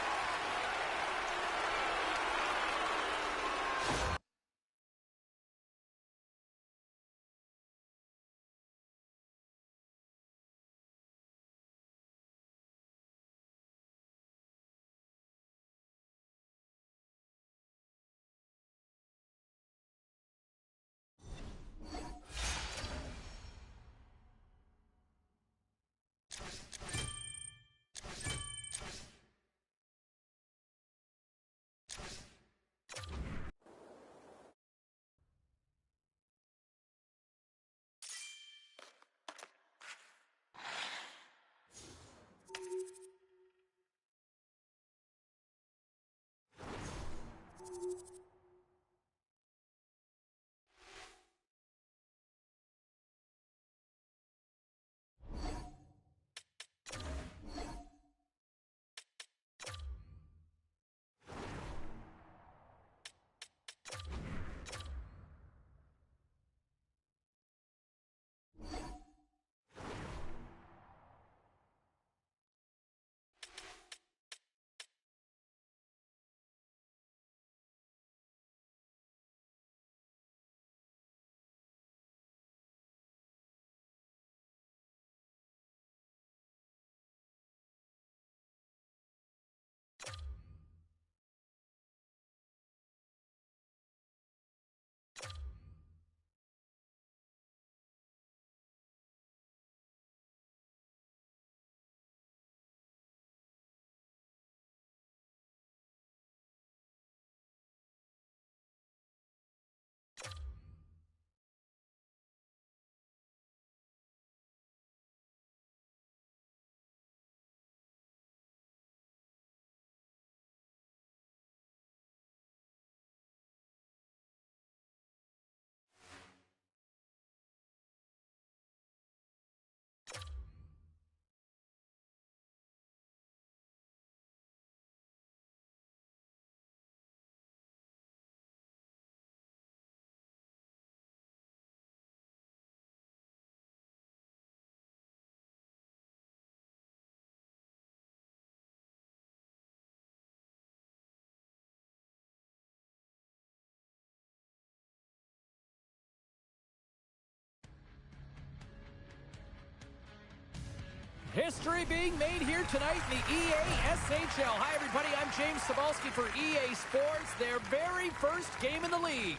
History being made here tonight in the EASHL. Hi, everybody. I'm James Cebulski for EA Sports, their very first game in the league.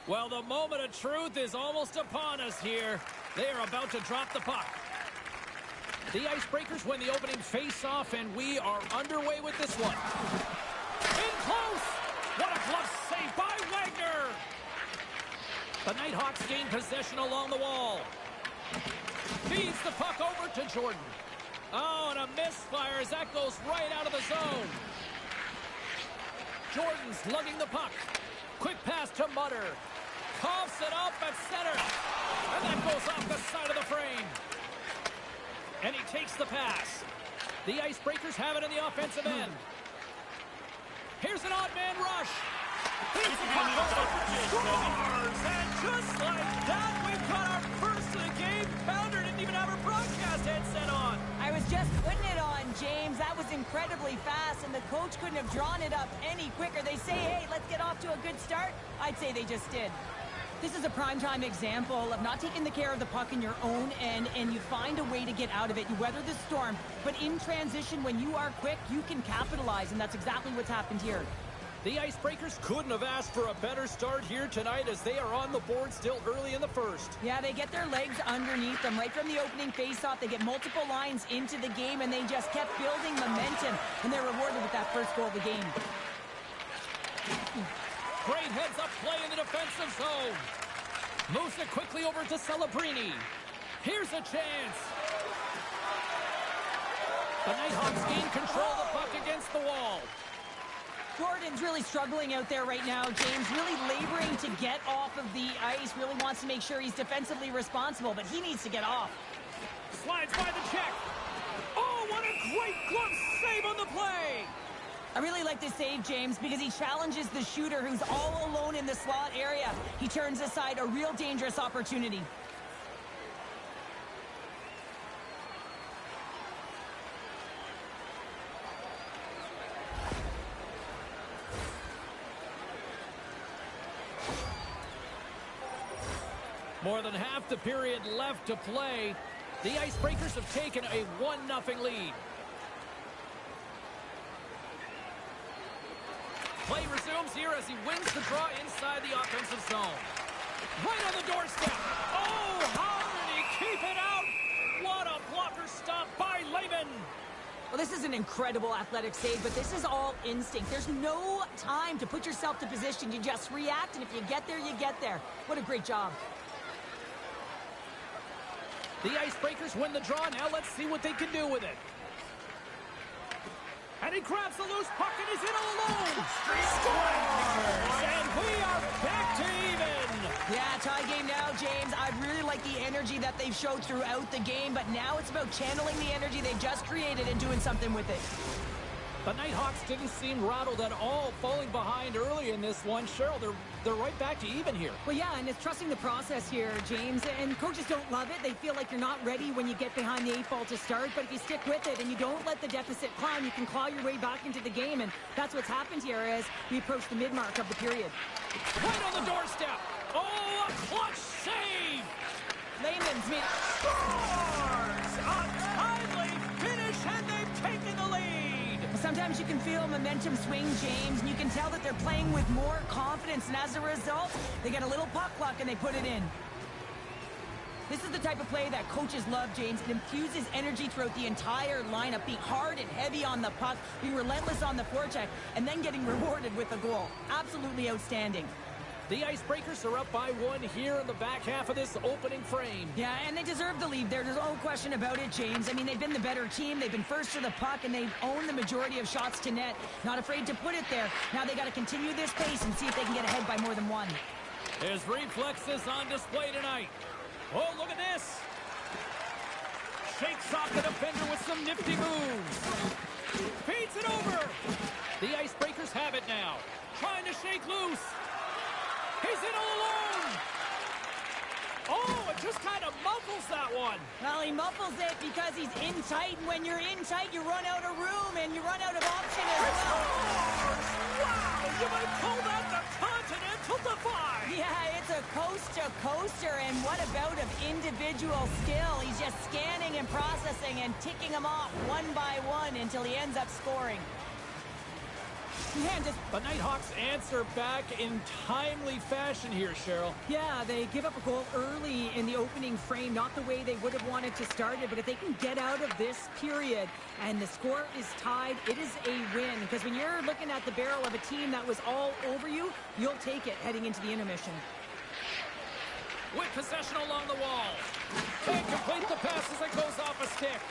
Well, the moment of truth is almost upon us here. They are about to drop the puck. The Icebreakers win the opening face-off, and we are underway with this one. In close! What a glove save by Wagner! The Nighthawks gain possession along the wall. Feeds the puck over to Jordan. Oh, and a misfire as that goes right out of the zone. Jordan's lugging the puck. Quick pass to Mutter. Coughs it up at center. And that goes off the side of the frame. And he takes the pass. The Icebreakers have it in the offensive end. Here's an odd man rush. He's the puck over. Scores! And just like that, we've got our first of the game. Pounder didn't even have her broadcast headset on. I was just putting it on, James. That was incredibly fast, and the coach couldn't have drawn it up any quicker. They say, hey, let's get off to a good start. I'd say they just did. This is a primetime example of not taking the care of the puck in your own end, and you find a way to get out of it. You weather the storm, but in transition, when you are quick, you can capitalize, and that's exactly what's happened here. The Icebreakers couldn't have asked for a better start here tonight as they are on the board still early in the first. Yeah, they get their legs underneath them right from the opening faceoff. They get multiple lines into the game, and they just kept building momentum, and they're rewarded with that first goal of the game. Great heads-up play in the defensive zone. Moves it quickly over to Celebrini. Here's a chance. The Nighthawks gain control of the puck against the wall. Jordan's really struggling out there right now, James. Really laboring to get off of the ice. Really wants to make sure he's defensively responsible, but he needs to get off. Slides by the check. Oh, what a great glove save on the play. I really like this save, James, because he challenges the shooter who's all alone in the slot area. He turns aside a real dangerous opportunity. More than half the period left to play. The Icebreakers have taken a 1-0 lead. Play resumes here as he wins the draw inside the offensive zone. Right on the doorstep. Oh, how did he keep it out? What a blocker stop by Lehman. Well, this is an incredible athletic save, but this is all instinct. There's no time to put yourself to position. You just react, and if you get there, you get there. What a great job. The Icebreakers win the draw. Now let's see what they can do with it. And he grabs the loose puck and he's in all alone. Scores! And we are back to even. Yeah, tie game now, James. I really like the energy that they've showed throughout the game, but now it's about channeling the energy they've just created and doing something with it. The Nighthawks didn't seem rattled at all, falling behind early in this one. Cheryl, they're right back to even here. Well, yeah, and it's trusting the process here, James. And coaches don't love it. They feel like you're not ready when you get behind the 8 ball to start. But if you stick with it and you don't let the deficit climb, you can claw your way back into the game. And that's what's happened here as we approach the mid-mark of the period. Right on the doorstep. Oh, a clutch save. Lehman's made Scores! A timely finish, and they've taken the lead. Sometimes you can feel momentum swing, James, and you can tell that they're playing with more confidence, and as a result, they get a little puck luck and they put it in. This is the type of play that coaches love, James. It infuses energy throughout the entire lineup, being hard and heavy on the puck, being relentless on the forecheck, and then getting rewarded with a goal. Absolutely outstanding. The Icebreakers are up by 1 here in the back half of this opening frame. Yeah, and they deserve the lead there. There's no question about it, James. I mean, they've been the better team. They've been first to the puck, and they've owned the majority of shots to net. Not afraid to put it there. Now they got to continue this pace and see if they can get ahead by more than one. His reflexes on display tonight. Oh, look at this. Shakes off the defender with some nifty moves. Feeds it over. The Icebreakers have it now. Trying to shake loose. He's in all alone. Oh, it just kind of muffles that one. Well, he muffles it because he's in tight, and when you're in tight, you run out of room, and you run out of option as well. Wow, you might call that the Continental Divide. Yeah, it's a coaster, and what about of individual skill? He's just scanning and processing and ticking them off one by one until he ends up scoring. Man, the Nighthawks answer back in timely fashion here, Cheryl. Yeah, they give up a goal early in the opening frame, not the way they would have wanted to start it, but if they can get out of this period and the score is tied, it is a win. Because when you're looking at the barrel of a team that was all over you, you'll take it heading into the intermission. With possession along the wall. Can't complete the pass as it goes off a stick.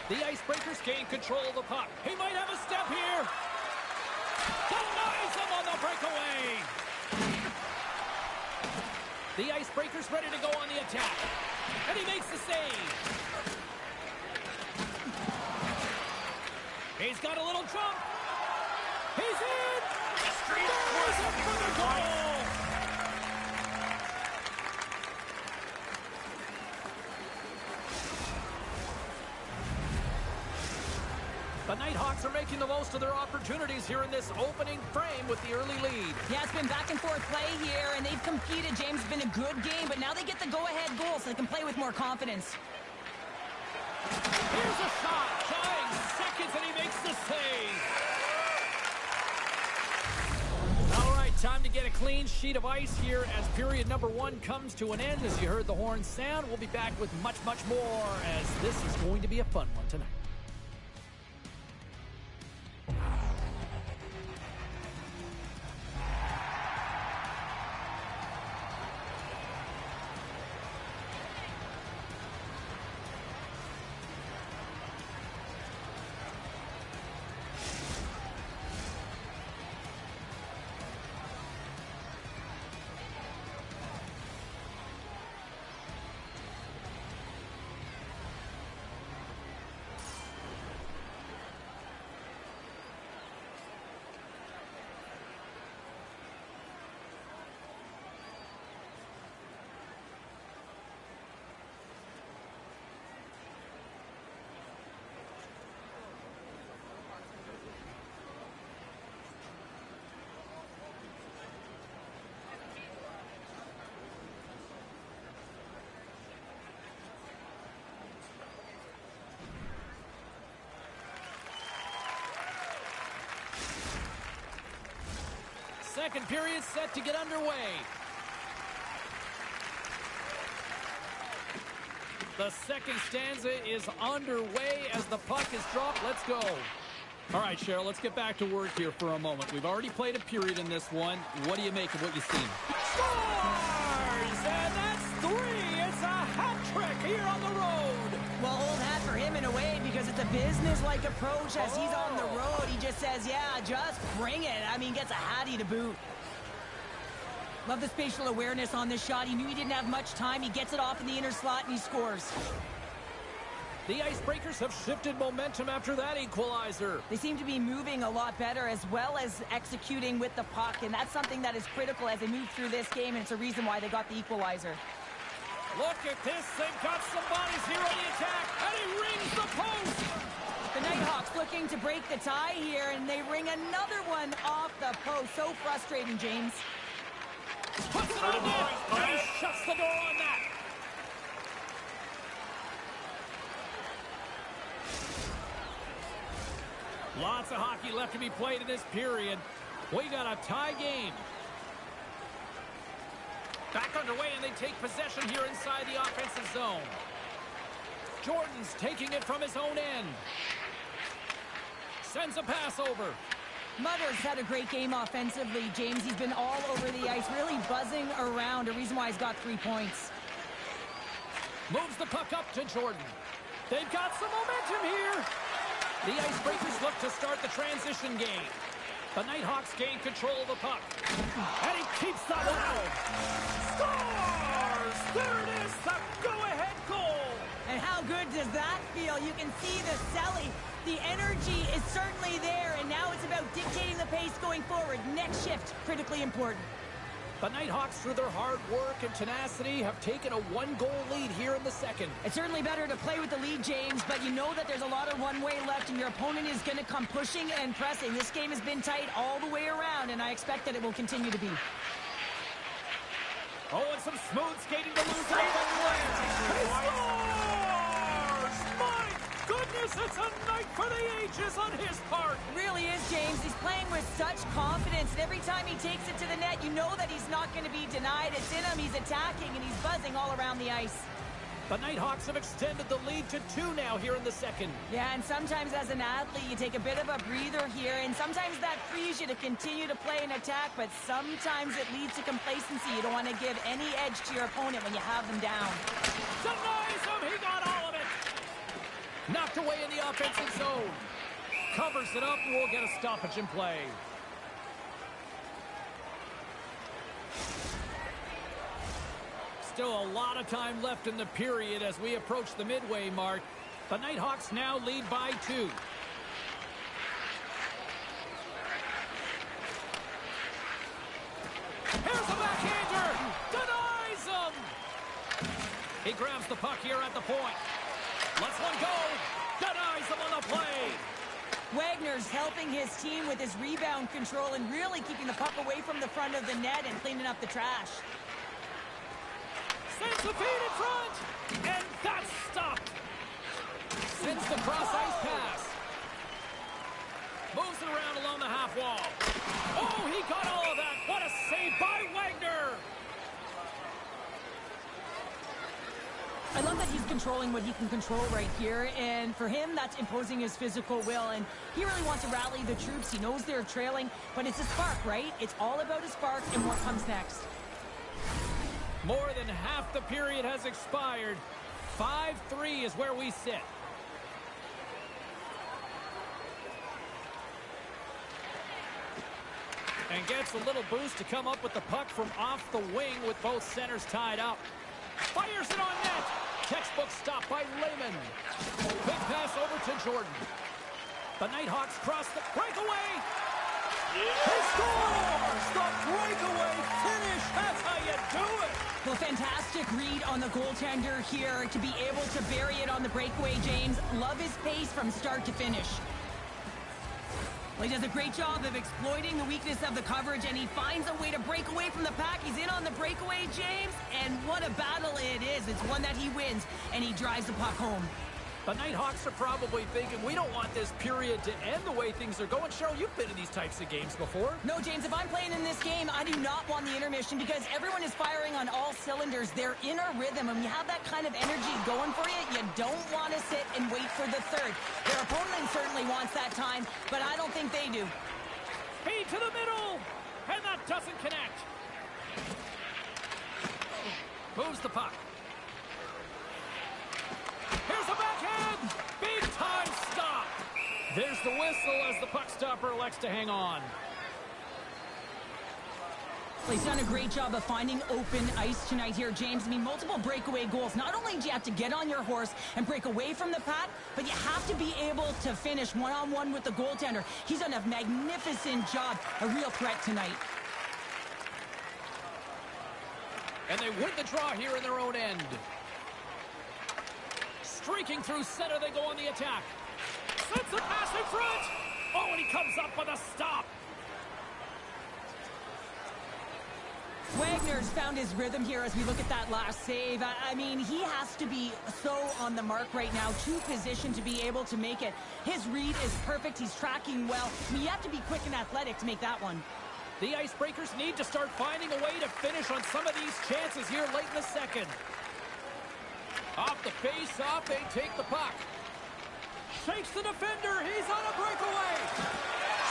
The Icebreakers gain control of the puck. He might have a step here. Denies him on the breakaway. The Icebreakers ready to go on the attack. And he makes the save. He's got a little jump. He's in. There's another goal. The Nighthawks are making the most of their opportunities here in this opening frame with the early lead. Yeah, it's been back and forth play here, and they've competed. James, it's been a good game, but now they get the go-ahead goal so they can play with more confidence. Here's a shot. Dying seconds, and he makes the save. All right, time to get a clean sheet of ice here as period number 1 comes to an end. As you heard the horn sound, we'll be back with much, much more as this is going to be a fun one tonight. Second period set to get underway. The second stanza is underway as the puck is dropped. Let's go. All right, Cheryl, let's get back to work here for a moment. We've already played a period in this one. What do you make of what you've seen? Scores! And that's 3. It's a hat trick here on the road. Well, old hat for him in a way because it's a business-like approach as he's on the road. He just says, yeah, just bring it. I mean, gets a hattie to boot. Love the spatial awareness on this shot. He knew he didn't have much time. He gets it off in the inner slot and he scores. The Icebreakers have shifted momentum after that equalizer. They seem to be moving a lot better as well as executing with the puck, and that's something that is critical as they move through this game, and it's a reason why they got the equalizer. Look at this. They've got some bodies here on the attack, and he rings the post. The Nighthawks looking to break the tie here, and they ring another one off the post. So frustrating, James. Puts it on net, and he shuts the door on that. Lots of hockey left to be played in this period. We got a tie game. Back underway, and they take possession here inside the offensive zone. Jordan's taking it from his own end. Sends a pass over. Mutter's had a great game offensively, James. He's been all over the ice, really buzzing around. A reason why he's got 3 points. Moves the puck up to Jordan. They've got some momentum here. The Icebreakers look to start the transition game. The Nighthawks gain control of the puck. And he keeps that one out. Scores! There it is, the go-ahead goal. And how good does that feel? You can see the selling. The energy is certainly there, and now it's about dictating the pace going forward. Next shift, critically important. The Nighthawks, through their hard work and tenacity, have taken a one-goal lead here in the second. It's certainly better to play with the lead, James, but you know that there's a lot of runway left, and your opponent is going to come pushing and pressing. This game has been tight all the way around, and I expect that it will continue to be. Oh, and some smooth skating to lose it. He scores! My goodness, it's a night for the ages on his part. It really is, James. He's playing with such confidence, and every time he takes it to the net, you know that he's not going to be denied. It's in him, he's attacking, and he's buzzing all around the ice. The Nighthawks have extended the lead to 2 now here in the second. Yeah, and sometimes as an athlete, you take a bit of a breather here, and sometimes that frees you to continue to play and attack, but sometimes it leads to complacency. You don't want to give any edge to your opponent when you have them down. Denies him, he got all of it. Knocked away in the offensive zone. Covers it up, and we'll get a stoppage in play. Still a lot of time left in the period as we approach the midway mark. The Nighthawks now lead by 2. Here's a backhander! Denies him! He grabs the puck here at the point. Lets one go! Denies him on the play! Wagner's helping his team with his rebound control and really keeping the puck away from the front of the net and cleaning up the trash. Sends the feed in front, and that's stopped. Sends the cross-ice pass. Moves it around along the half wall. Oh, he got all of that. What a save by Wagner. I love that he's controlling what he can control right here, and for him, that's imposing his physical will, and he really wants to rally the troops. He knows they're trailing, but it's a spark, right? It's all about a spark and what comes next. More than half the period has expired. 5-3 is where we sit. And gets a little boost to come up with the puck from off the wing with both centers tied up. Fires it on net. Textbook stop by Lehman. Big pass over to Jordan. The Nighthawks cross the breakaway. He scores! The breakaway finish! That's how you do it! Well, fantastic read on the goaltender here to be able to bury it on the breakaway, James. Love his pace from start to finish. Well, he does a great job of exploiting the weakness of the coverage, and he finds a way to break away from the pack. He's in on the breakaway, James, and what a battle it is. It's one that he wins, and he drives the puck home. The Nighthawks are probably thinking, we don't want this period to end the way things are going. Cheryl, you've been in these types of games before. No, James, if I'm playing in this game, I do not want the intermission because everyone is firing on all cylinders. They're in a rhythm, and when you have that kind of energy going for you, you don't want to sit and wait for the third. Their opponent certainly wants that time, but I don't think they do. Feed to the middle, and that doesn't connect. Moves the puck. Here's the backhand! Big time stop! There's the whistle as the puck stopper elects to hang on. Well, he's done a great job of finding open ice tonight here, James. I mean, multiple breakaway goals. Not only do you have to get on your horse and break away from the pack, but you have to be able to finish one-on-one with the goaltender. He's done a magnificent job. A real threat tonight. And they win the draw here in their own end. Streaking through center, they go on the attack. Sends a pass in front. Oh, and he comes up with a stop. Wagner's found his rhythm here as we look at that last save. I mean, he has to be so on the mark right now, too positioned to be able to make it. His read is perfect. He's tracking well. I mean, you have to be quick and athletic to make that one. The Icebreakers need to start finding a way to finish on some of these chances here late in the second. Off the face-off, they take the puck. Shakes the defender. He's on a breakaway.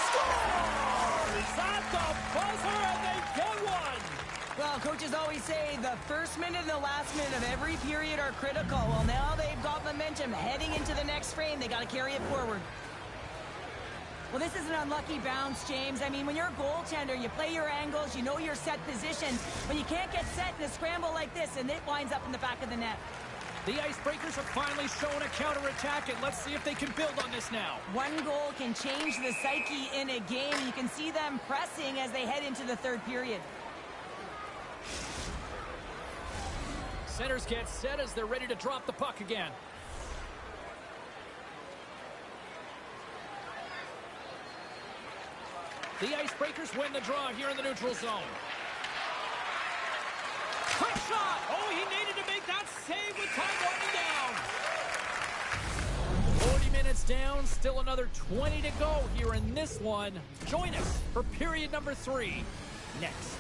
Scores! At the buzzer, and they get one. Well, coaches always say the first minute and the last minute of every period are critical. Well, now they've got momentum heading into the next frame. They got to carry it forward. Well, this is an unlucky bounce, James. I mean, when you're a goaltender, you play your angles, you know your set positions, but you can't get set in a scramble like this, and it winds up in the back of the net. The Icebreakers have finally shown a counterattack, and let's see if they can build on this now. One goal can change the psyche in a game. You can see them pressing as they head into the third period. centers get set as they're ready to drop the puck again. The Icebreakers win the draw here in the neutral zone. Quick shot! Oh, he needed to make that save with time winding down. 40 minutes down, still another 20 to go here in this one. Join us for period number 3 next.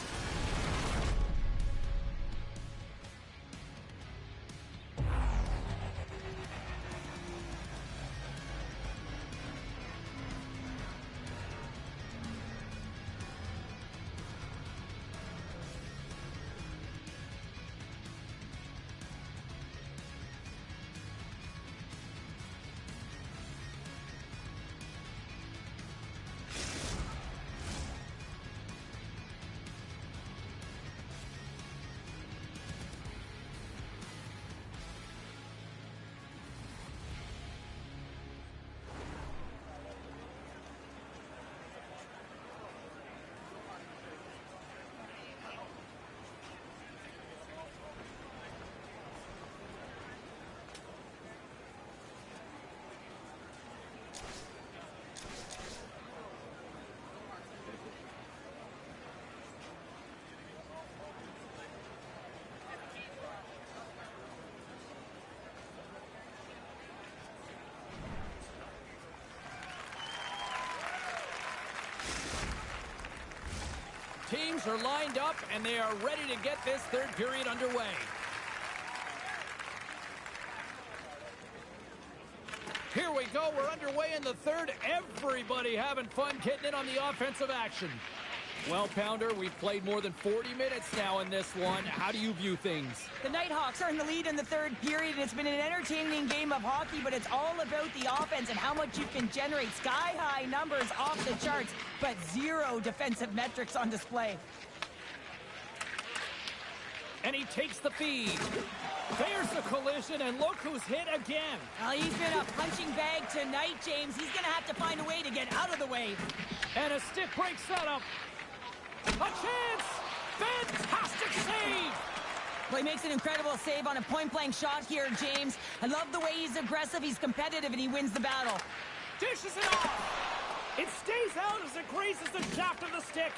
Teams are lined up, and they are ready to get this third period underway. Here we go. We're underway in the third. Everybody having fun getting in on the offensive action. Well, Pounder, we've played more than 40 minutes now in this one. How do you view things? The Nighthawks are in the lead in the third period. It's been an entertaining game of hockey, but it's all about the offense and how much you can generate. Sky-high numbers off the charts, but zero defensive metrics on display. And he takes the feed. There's the collision, and look who's hit again. Well, he's been a punching bag tonight, James. He's going to have to find a way to get out of the way. And a stick break setup. A chance! Fantastic save! Well, he makes an incredible save on a point-blank shot here, James. I love the way he's aggressive, he's competitive, and he wins the battle. Dishes it off! It stays out as it grazes the shaft of the stick.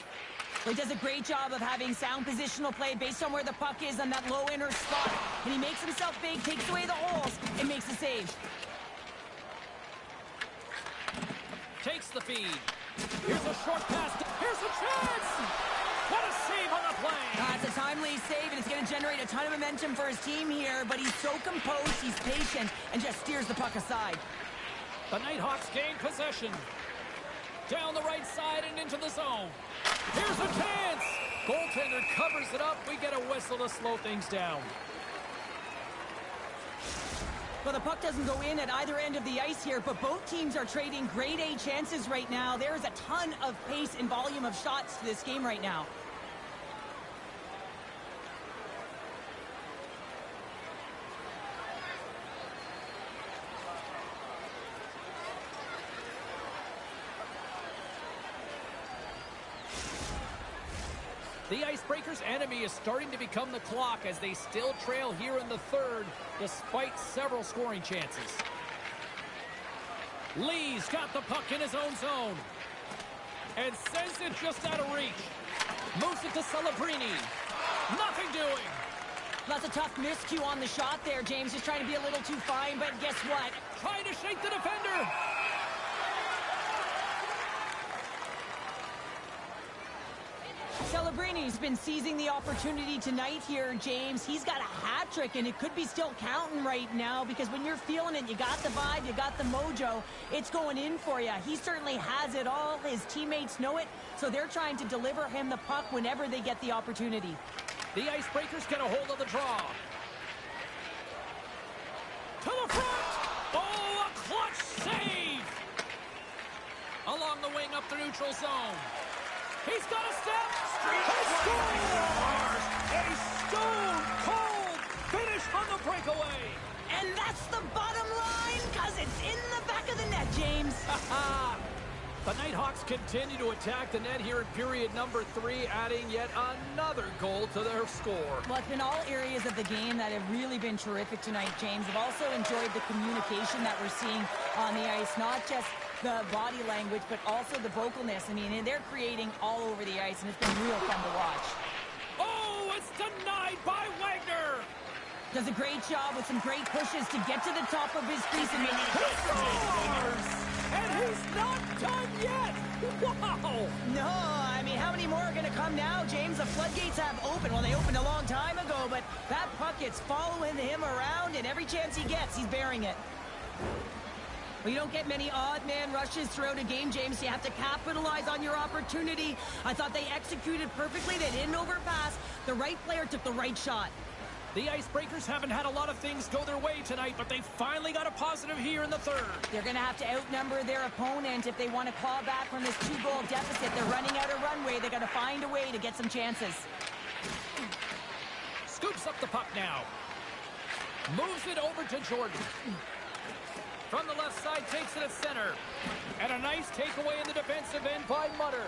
Well, he does a great job of having sound positional play based on where the puck is on that low inner spot. And he makes himself big, takes away the holes, and makes the save. Takes the feed. Here's a short pass. Here's a chance! What a save on the play! It's a timely save, and it's going to generate a ton of momentum for his team here, but he's so composed, he's patient, and just steers the puck aside. The Nighthawks gain possession. Down the right side and into the zone. Here's a chance! Goaltender covers it up. We get a whistle to slow things down. Well, the puck doesn't go in at either end of the ice here, but both teams are trading grade A chances right now. There is a ton of pace and volume of shots to this game right now. The Icebreakers' enemy is starting to become the clock as they still trail here in the third, despite several scoring chances. Lee's got the puck in his own zone. And sends it just out of reach. Moves it to Celebrini. Nothing doing. That's a tough miscue on the shot there, James. Just trying to be a little too fine, but guess what? Trying to shake the defender. Celebrini's been seizing the opportunity tonight here, James. He's got a hat trick, and it could be still counting right now because when you're feeling it, you got the vibe, you got the mojo, it's going in for you. He certainly has it all. His teammates know it, so they're trying to deliver him the puck whenever they get the opportunity. The Icebreakers get a hold of the draw. To the front! Oh, a clutch save! Along the wing up the neutral zone. He's got a step. He scores! A stone-cold finish on the breakaway. And that's the bottom line, because it's in the back of the net, James. The The Nighthawks continue to attack the net here in period number 3, adding yet another goal to their score. Well, it's been all areas of the game that have really been terrific tonight, James. I've also enjoyed the communication that we're seeing on the ice, not just the body language, but also the vocalness. I mean, they're creating all over the ice, and it's been real fun to watch. Oh, it's denied by Wagner. Does a great job with some great pushes to get to the top of his crease and make He scores! And he's not done yet! Wow! No, I mean, how many more are going to come now, James? The floodgates have opened. Well, they opened a long time ago, but that puck is following him around, and every chance he gets, he's bearing it. Well, you don't get many odd man rushes throughout a game, James. You have to capitalize on your opportunity. I thought they executed perfectly. They didn't overpass. The right player took the right shot. The Icebreakers haven't had a lot of things go their way tonight, but they finally got a positive here in the third. They're going to have to outnumber their opponent if they want to claw back from this 2-goal deficit. They're running out of runway. They got to find a way to get some chances. Scoops up the puck now. Moves it over to Jordan. From the left side, takes it at center. And a nice takeaway in the defensive end by Mutter.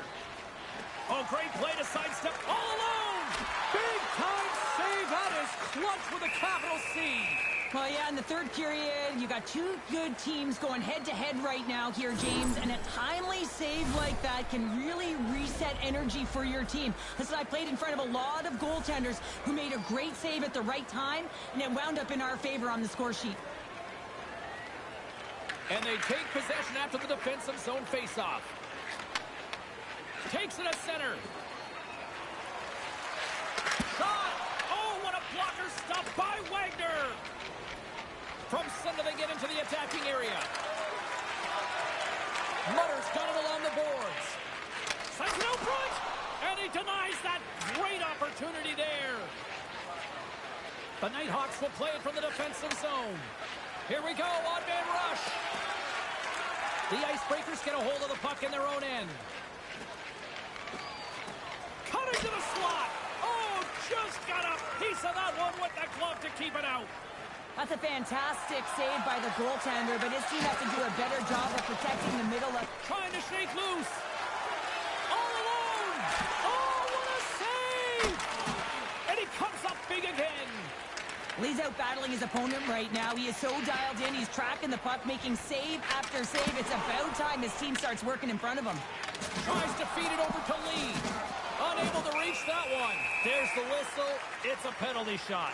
Oh, great play to sidestep all alone. Big time save. That is clutch with a capital C. Well, yeah, in the third period, you got two good teams going head-to-head right now here, James, and a timely save like that can really reset energy for your team. Listen, I played in front of a lot of goaltenders who made a great save at the right time, and it wound up in our favor on the score sheet. And they take possession after the defensive zone faceoff. Takes it at center. Shot! Oh, what a blocker stop by Wagner! From center, they get into the attacking area. Mutter's got it along the boards. Sends it out front! And he denies that great opportunity there. The Nighthawks will play it from the defensive zone. Here we go, odd man rush. The Icebreakers get a hold of the puck in their own end. Cutting to the slot. Oh, just got a piece of that one with the glove to keep it out. That's a fantastic save by the goaltender, but his team has to do a better job of protecting the middle of... Trying to shake loose. All alone. Oh, what a save. And he comes up big again. He's out battling his opponent right now. He is so dialed in. He's tracking the puck, making save after save. It's about time his team starts working in front of him. Tries to feed it over to Lee. Unable to reach that one. There's the whistle. It's a penalty shot.